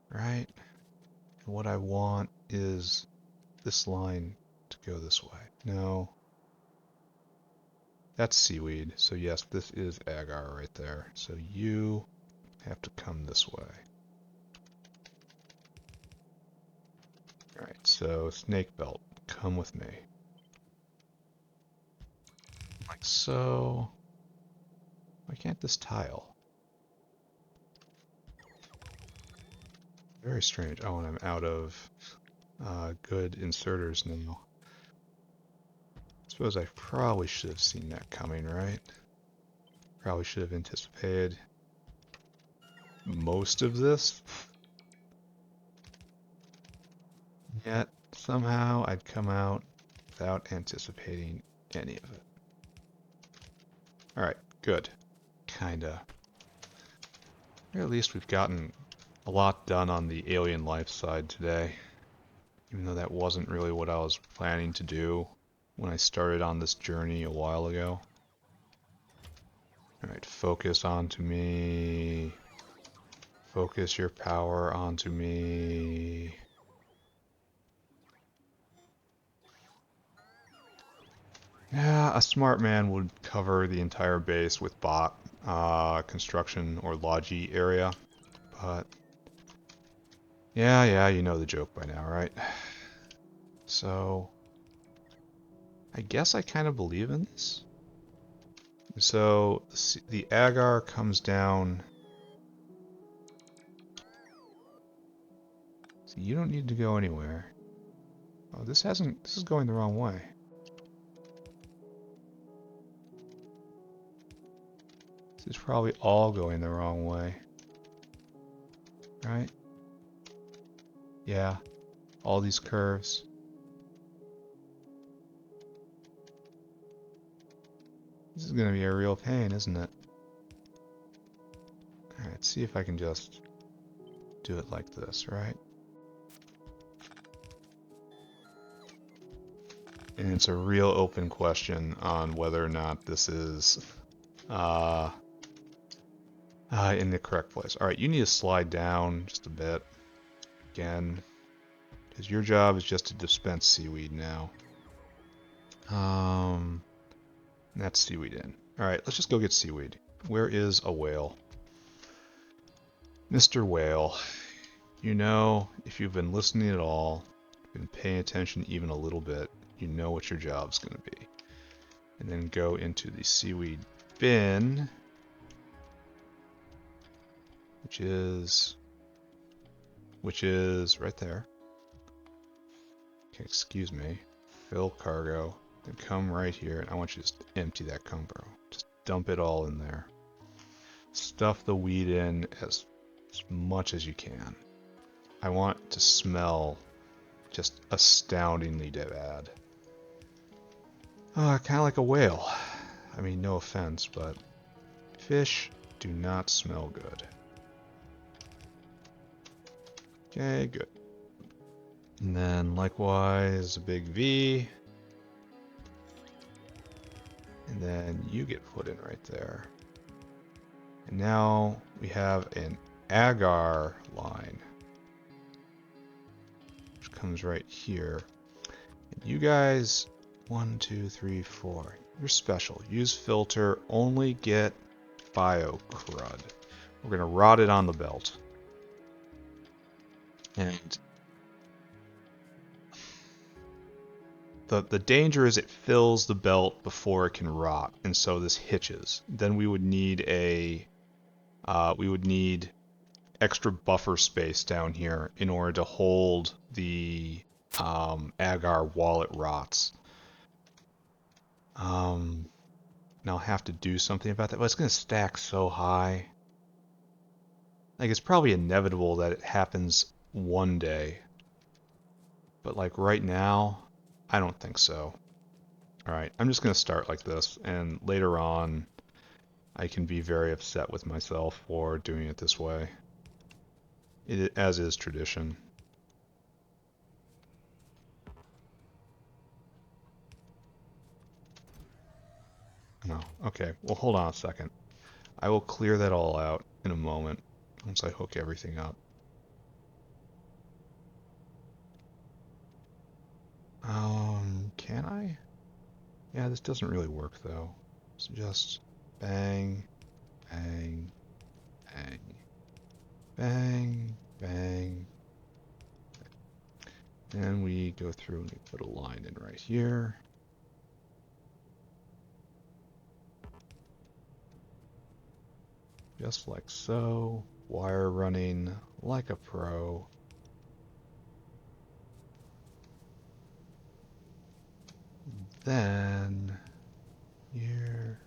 Right? And what I want is this line to go this way. No. That's seaweed. So yes, this is agar right there. So you have to come this way. Alright, so snake belt, come with me. Like so. Why can't this tile? Very strange. Oh, and I'm out of good inserters now. I suppose I probably should have seen that coming, right? Probably should have anticipated most of this. Yet, somehow, I'd come out without anticipating any of it. Alright, good. Kinda. Or at least we've gotten a lot done on the alien life side today. even though that wasn't really what I was planning to do when I started on this journey a while ago. Alright, focus onto me. Focus your power onto me. Yeah, a smart man would cover the entire base with bot construction or logi area, but yeah, you know the joke by now, right? So I guess I kind of believe in this. So the agar comes down. So you don't need to go anywhere. Oh, this is going the wrong way. This is probably all going the wrong way. Right? Yeah. All these curves. This is gonna be a real pain, isn't it? Alright, see if I can just do it like this, right? And it's a real open question on whether or not this is in the correct place. Alright, you need to slide down just a bit. Again, because your job is just to dispense seaweed now. That's seaweed in. Alright, let's just go get seaweed. Where is a whale? Mr. Whale, you know, if you've been listening at all, been paying attention even a little bit, you know what your job's going to be. And then go into the seaweed bin, which is right there. Okay, excuse me. Fill cargo, then come right here, and I want you to just empty that cargo. Just dump it all in there. Stuff the weed in as much as you can. I want to smell just astoundingly bad. Kind of like a whale. I mean, no offense, but fish do not smell good. Okay, good. And then likewise a big V. And then you get put in right there. And now we have an agar line, which comes right here. And you guys, 1, 2, 3, 4. You're special. Use filter, only get Biocrud. We're going to rot it on the belt. And the danger is it fills the belt before it can rot, and so this hitches. Then we would need extra buffer space down here in order to hold the agar while it rots. And I'll have to do something about that, but it's going to stack so high. Like, it's probably inevitable that it happens one day. But like right now, I don't think so. Alright, I'm just going to start like this, and later on, I can be very upset with myself for doing it this way. As is tradition. No, okay, well hold on a second. I will clear that all out in a moment, once I hook everything up. Can I? Yeah, this doesn't really work though. It's just bang, bang, bang, bang, bang. And we go through and we put a line in right here. Just like so. Wire running like a pro. Then here.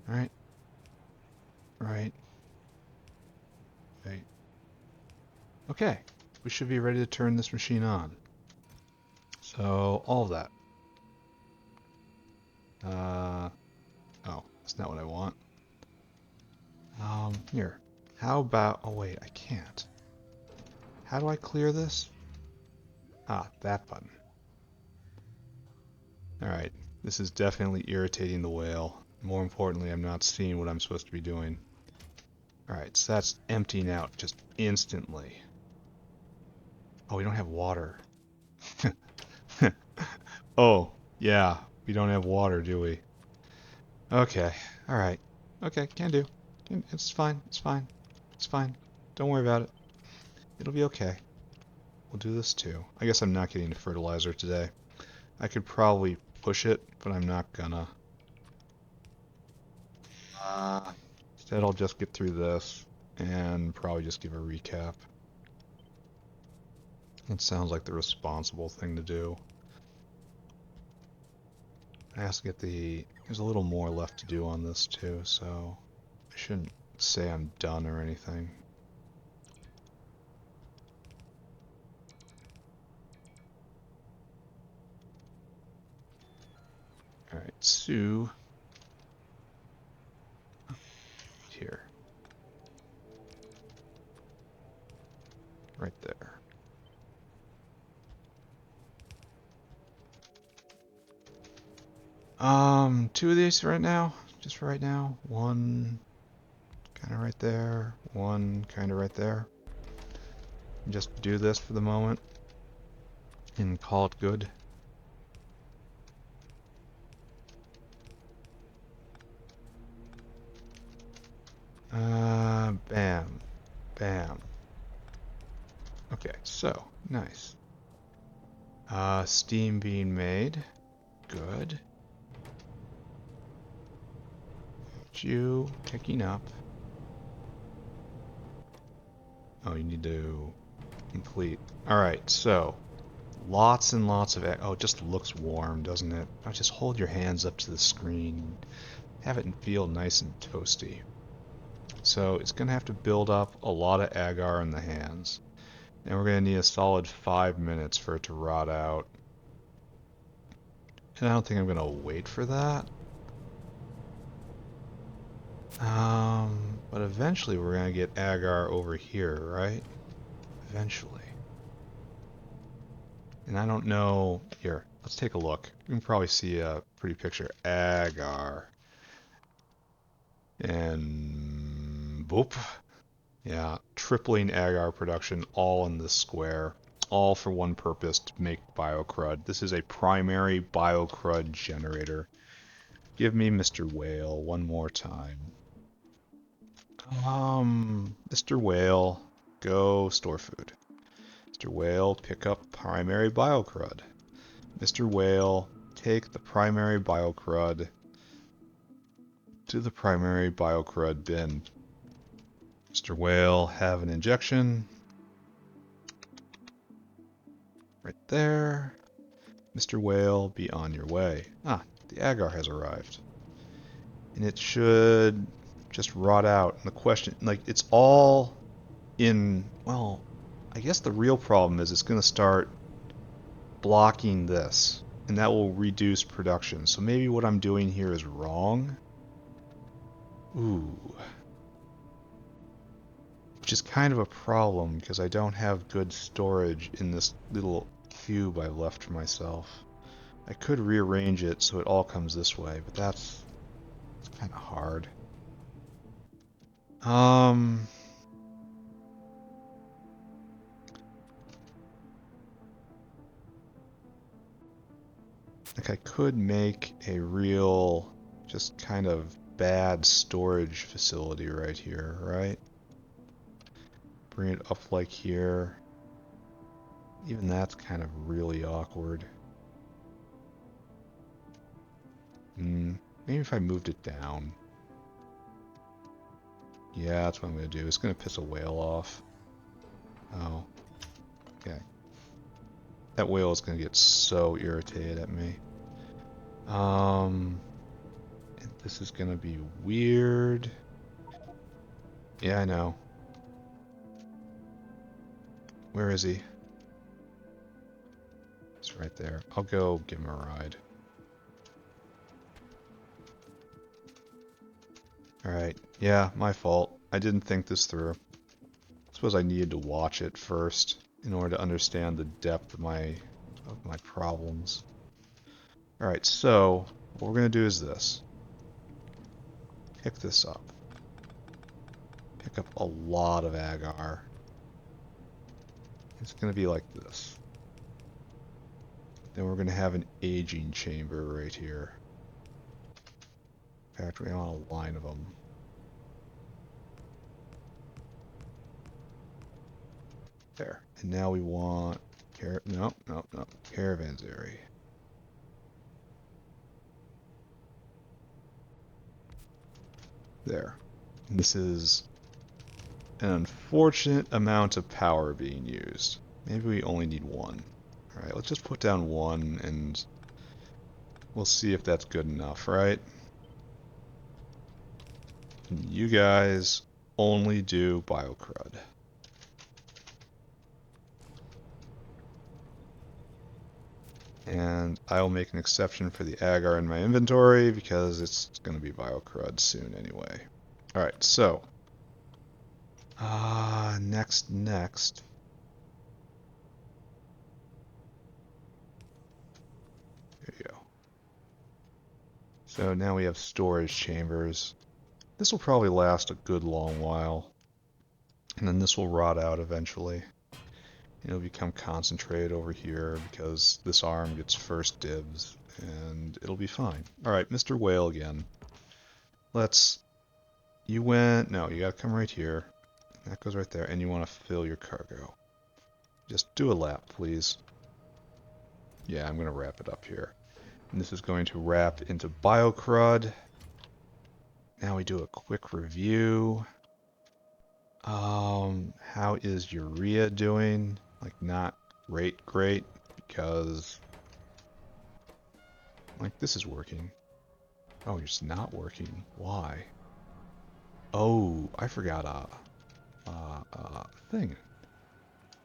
Right. Right. Right. Okay. We should be ready to turn this machine on. So, all of that. Oh, that's not what I want. Here. How about... Oh, wait, I can't. How do I clear this? Ah, that button. Alright, this is definitely irritating the whale. More importantly, I'm not seeing what I'm supposed to be doing. Alright, so that's emptying out just instantly. Oh, we don't have water. Oh, yeah, we don't have water, do we? Okay, alright. Okay, can do. It's fine, it's fine. It's fine. Don't worry about it. It'll be okay. We'll do this too. I guess I'm not getting the fertilizer today. I could probably push it, but I'm not gonna. Instead, I'll just get through this and probably just give a recap. It sounds like the responsible thing to do. I have to get the... There's a little more left to do on this too, so I shouldn't say I'm done or anything. Alright, Sue. Here. Right there. Two of these right now. Just for right now. One kind of right there. One kind of right there. Just do this for the moment and call it good. Bam. Bam. Okay, so, nice. Steam being made. Good. You picking up. Oh, you need to complete. Alright, so, lots and lots of... Oh, it just looks warm, doesn't it? Oh, just hold your hands up to the screen. Have it feel nice and toasty. So, it's going to have to build up a lot of agar in the hands. And we're going to need a solid 5 minutes for it to rot out. And I don't think I'm going to wait for that. But eventually we're going to get agar over here, right? Eventually. And I don't know... Here, let's take a look. You can probably see a pretty picture. Agar. And... boop. Yeah, tripling agar production all in this square. All for one purpose, to make Biocrud. This is a primary Biocrud generator. Give me Mr. Whale one more time. Mr. Whale, go store food. Mr. Whale, pick up primary Biocrud. Mr. Whale, take the primary Biocrud to the primary Biocrud bin. Mr. Whale, have an injection. Right there. Mr. Whale, be on your way. Ah, the agar has arrived. And it should just rot out. And the question, like, it's all in, well, I guess the real problem is it's going to start blocking this. And that will reduce production. So maybe what I'm doing here is wrong. Ooh. Which is kind of a problem because I don't have good storage in this little cube I've left for myself. I could rearrange it so it all comes this way, but that's kind of hard. Like I could make a real, just kind of bad storage facility right here, right? Bring it up like here. Even that's kind of really awkward. Maybe if I moved it down. Yeah, that's what I'm going to do. It's going to piss a whale off. Oh. Okay. That whale is going to get so irritated at me. This is going to be weird. Yeah, I know. Where is he? He's right there. I'll go give him a ride. Alright, yeah, my fault. I didn't think this through. I suppose I needed to watch it first in order to understand the depth of my problems. Alright, so what we're going to do is this. Pick this up. Pick up a lot of agar. It's going to be like this. Then we're going to have an aging chamber right here. In fact, we want a line of them. There. And now we want... No. Caravanserai. There. And this is an unfortunate amount of power being used. Maybe we only need one. Alright, let's just put down one and we'll see if that's good enough, right? And you guys only do Biocrud. And I'll make an exception for the agar in my inventory because it's going to be Biocrud soon anyway. Alright, so next. There you go. So now we have storage chambers. This will probably last a good long while. And then this will rot out eventually. It'll become concentrated over here because this arm gets first dibs. And it'll be fine. Alright, Mr. Whale again. You went... No, you gotta come right here. That goes right there. And you want to fill your cargo. Just do a lap, please. Yeah, I'm going to wrap it up here. And this is going to wrap into Biocrud. Now we do a quick review. How is Urea doing? Like, not great, because... Like, this is working. Oh, it's not working. Why? Oh, I forgot a thing.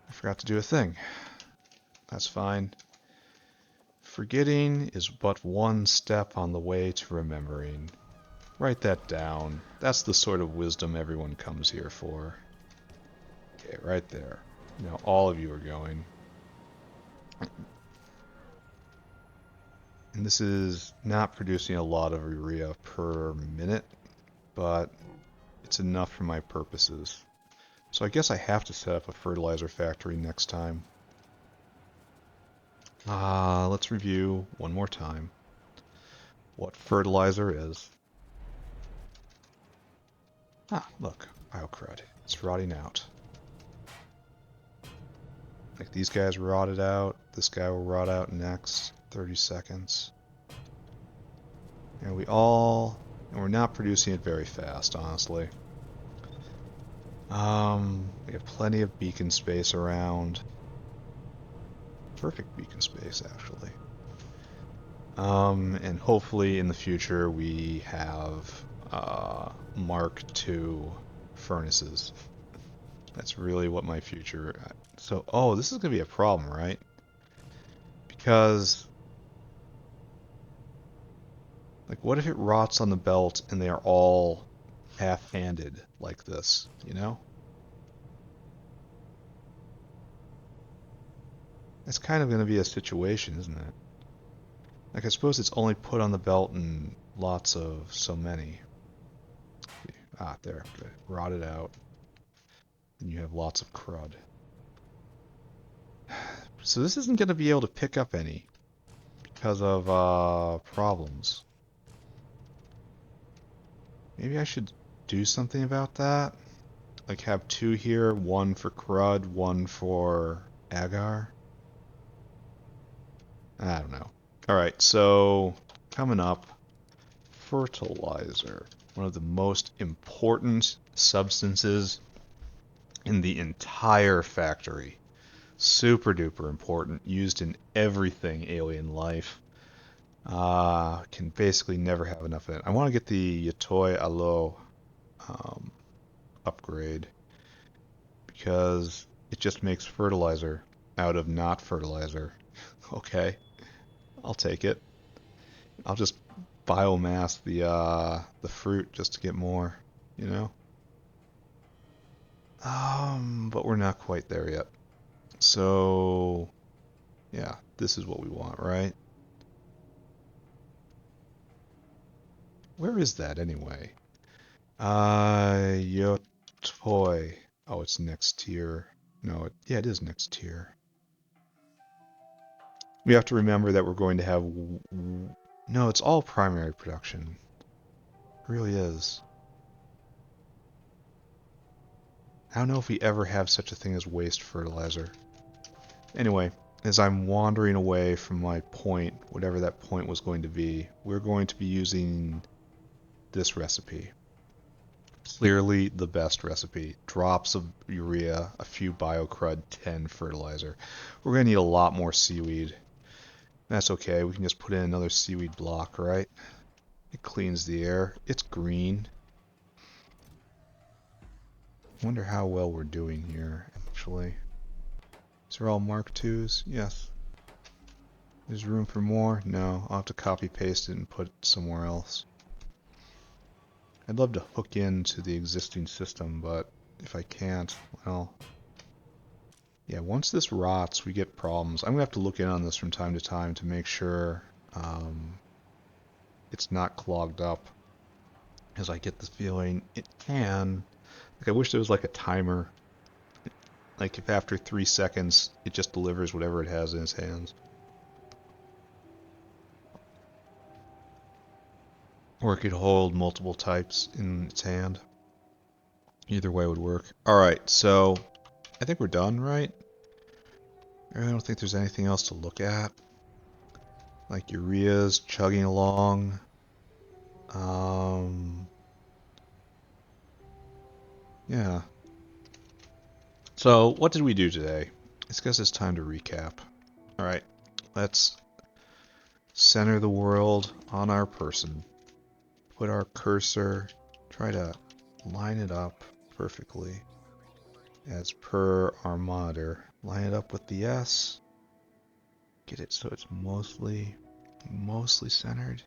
I forgot to do a thing. That's fine. Forgetting is but one step on the way to remembering. Write that down. That's the sort of wisdom everyone comes here for. Okay, right there. You know, all of you are going. And this is not producing a lot of urea per minute, but it's enough for my purposes. So I guess I have to set up a fertilizer factory next time. Let's review one more time what fertilizer is. Look, Biocrud. It's rotting out. Like, these guys rotted out. This guy will rot out next. 30 seconds. And we're not producing it very fast, honestly. We have plenty of beacon space around. Perfect beacon space, actually. And hopefully in the future we have Mark II furnaces. That's really what my future... So, this is going to be a problem, right? Because... Like, what if it rots on the belt and they are all half-handed like this, you know? It's kind of going to be a situation, isn't it? Like, I suppose it's only put on the belt in lots of so many. There. Good. Rotted out. And you have lots of crud. So this isn't going to be able to pick up any because of problems. Maybe I should do something about that. Like, have two here, one for crud, one for agar. I don't know. Alright, so coming up, fertilizer. One of the most important substances in the entire factory. Super duper important. Used in everything alien life. Can basically never have enough of it. I want to get the Yatoi Alo upgrade because it just makes fertilizer out of not fertilizer. Okay, I'll take it. I'll just biomass the fruit just to get more, you know? But we're not quite there yet. So, yeah, this is what we want, right? Where is that anyway? Yotoi. Oh, it's next tier. No, yeah, it is next tier. We have to remember that we're going to have... No, it's all primary production. It really is. I don't know if we ever have such a thing as waste fertilizer. Anyway, as I'm wandering away from my point, whatever that point was going to be, we're going to be using this recipe. Clearly the best recipe. Drops of urea, a few biocrud, 10 fertilizer. We're going to need a lot more seaweed. That's okay, we can just put in another seaweed block, right? It cleans the air. It's green. Wonder how well we're doing here, actually. These are all Mark IIs? Yes. There's room for more? No, I'll have to copy paste it and put it somewhere else. I'd love to hook into the existing system, but if I can't, well... Yeah, once this rots, we get problems. I'm going to have to look in on this from time to time to make sure it's not clogged up. Because I get the feeling it can. Like, I wish there was like a timer. Like if after 3 seconds it just delivers whatever it has in its hands. Or it could hold multiple types in its hand. Either way would work. Alright, so I think we're done, right? I don't think there's anything else to look at. Like urea's chugging along. Yeah. So, what did we do today? I guess it's time to recap. Alright, let's center the world on our person. Put our cursor, try to line it up perfectly as per our monitor. Line it up with the S. Get it so it's mostly centered.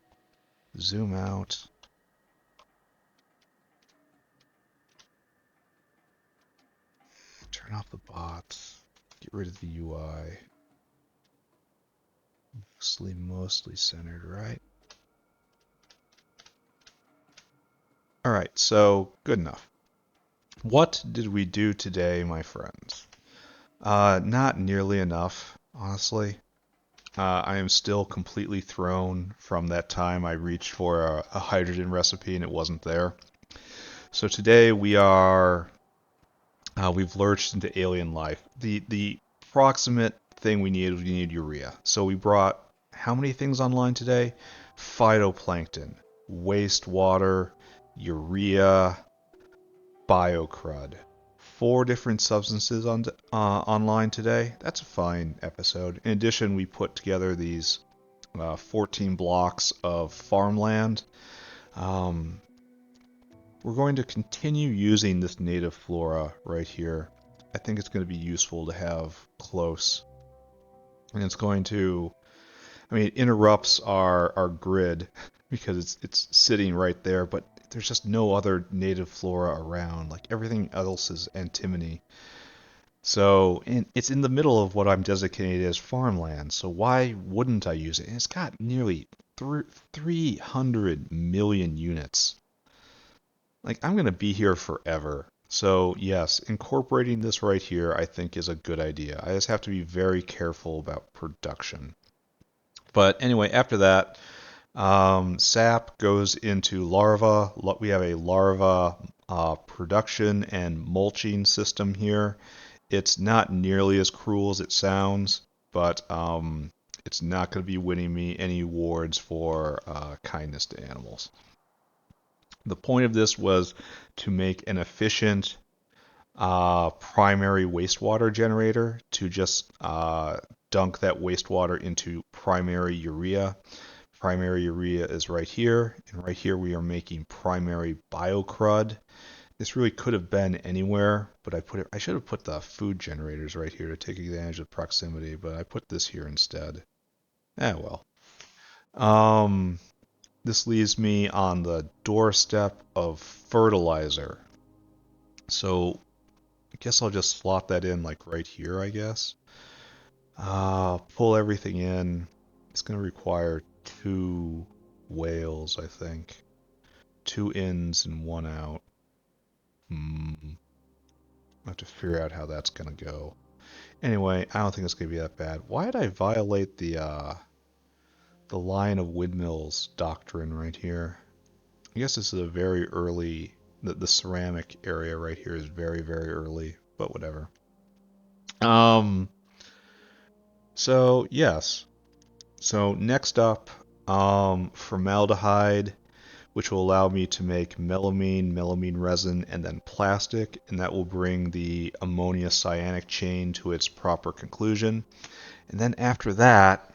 Zoom out. Turn off the bots. Get rid of the UI. Mostly centered, right? Alright, so good enough. What did we do today, my friends? Not nearly enough, honestly. I am still completely thrown from that time I reached for a hydrogen recipe and it wasn't there. So today we've lurched into alien life. The proximate thing we need urea. So we brought how many things online today? Phytoplankton, wastewater, urea, Biocrud. 4 different substances online today. That's a fine episode. In addition, we put together these 14 blocks of farmland. We're going to continue using this native flora right here. I think it's going to be useful to have close. And it's going to, I mean, it interrupts our grid because it's sitting right there, but there's just no other native flora around. Like everything else is antimony. So it's in the middle of what I'm designated as farmland. So why wouldn't I use it? And it's got nearly 300 million units. Like I'm going to be here forever. So yes, incorporating this right here I think is a good idea. I just have to be very careful about production. But anyway, after that, sap goes into larva. We have a larva production and mulching system here. It's not nearly as cruel as it sounds, but it's not going to be winning me any awards for kindness to animals. The point of this was to make an efficient primary wastewater generator to just dunk that wastewater into primary urea. Primary urea is right here, and right here we are making primary biocrud. This really could have been anywhere, but I should have put the food generators right here to take advantage of proximity, but I put this here instead. Well. this leaves me on the doorstep of fertilizer. So I guess I'll just slot that in like right here, I guess. Pull everything in. It's going to require 2 whales, I think. 2 ins and 1 out. I have to figure out how that's going to go. Anyway, I don't think it's going to be that bad. Why did I violate the line of windmills doctrine right here? I guess this is a very early, the ceramic area right here is very, very early, but whatever. So yes. So next up, formaldehyde, which will allow me to make melamine resin, and then plastic, and that will bring the ammonia cyanic chain to its proper conclusion. And then after that,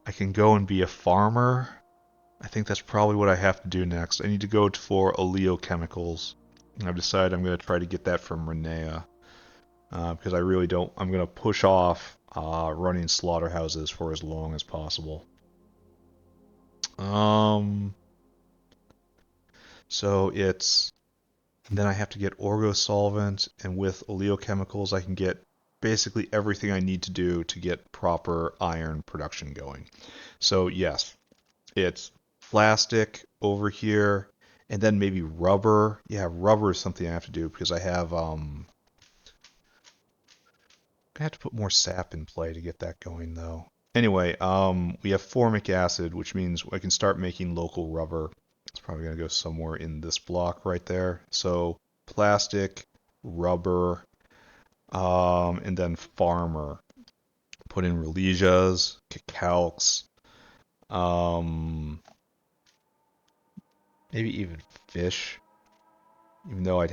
I can go and be a farmer. I think that's probably what I have to do next. I need to go for oleochemicals. And I've decided I'm going to try to get that from Renea. Because I really don't, I'm going to push off running slaughterhouses for as long as possible. So it's, then I have to get orgosolvent, and with oleochemicals I can get basically everything I need to do to get proper iron production going. So yes, it's plastic over here, and then maybe rubber. Yeah, rubber is something I have to do because I have I have to put more sap in play to get that going though. Anyway, we have formic acid, which means I can start making local rubber. It's probably going to go somewhere in this block right there. So plastic, rubber, and then farmer. Put in Relegias, Cacalcs, maybe even fish. Even though I'm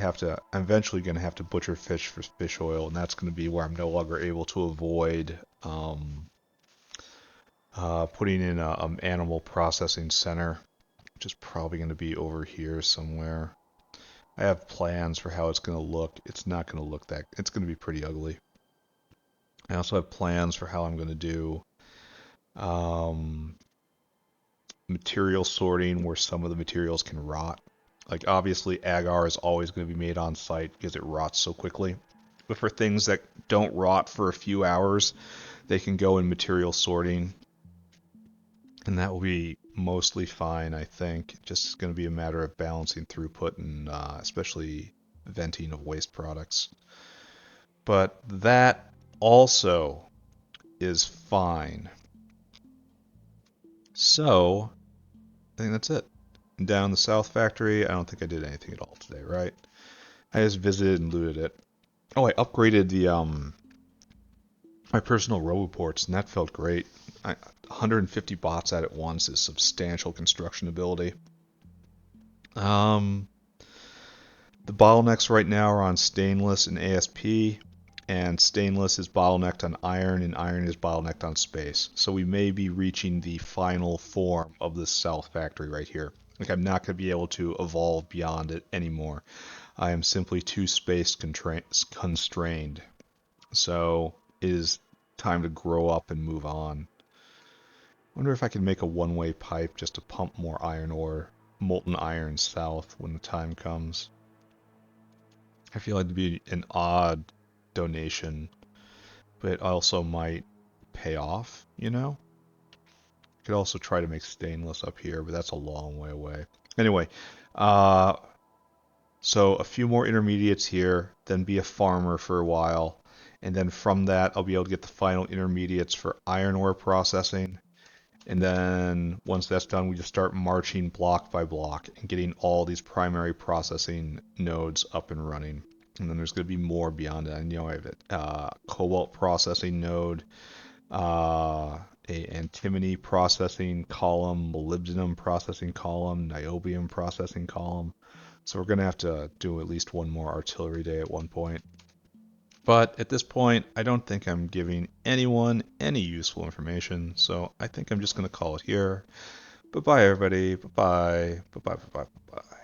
eventually going to have to butcher fish for fish oil, and that's going to be where I'm no longer able to avoid putting in an animal processing center, which is probably going to be over here somewhere. I have plans for how it's going to look. It's not going to look that, it's going to be pretty ugly. I also have plans for how I'm going to do material sorting where some of the materials can rot. Like obviously agar is always going to be made on site because it rots so quickly. But for things that don't rot for a few hours, they can go in material sorting. And that will be mostly fine, I think. Just going to be a matter of balancing throughput and especially venting of waste products. But that also is fine. So, I think that's it. Down the South Factory, I don't think I did anything at all today, right? I just visited and looted it. Oh, I upgraded the my personal roboports, and that felt great. 150 bots at it once is substantial construction ability. The bottlenecks right now are on stainless and ASP, and stainless is bottlenecked on iron, and iron is bottlenecked on space. So we may be reaching the final form of this South Factory right here. Like I'm not going to be able to evolve beyond it anymore. I am simply too space constrained. So it is time to grow up and move on. I wonder if I can make a one-way pipe just to pump more iron ore, molten iron south when the time comes. I feel like it'd be an odd donation, but it also might pay off, you know? Could also try to make stainless up here, but that's a long way away. Anyway, so a few more intermediates here, then be a farmer for a while, and then from that I'll be able to get the final intermediates for iron ore processing. And then once that's done, we just start marching block by block and getting all these primary processing nodes up and running. And then there's going to be more beyond that. And, you know, I have a cobalt processing node, a antimony processing column, molybdenum processing column, niobium processing column. So we're going to have to do at least one more artillery day at one point. But at this point, I don't think I'm giving anyone any useful information, so I think I'm just going to call it here. Bye-bye, everybody. Bye-bye. Bye-bye, bye-bye, bye-bye.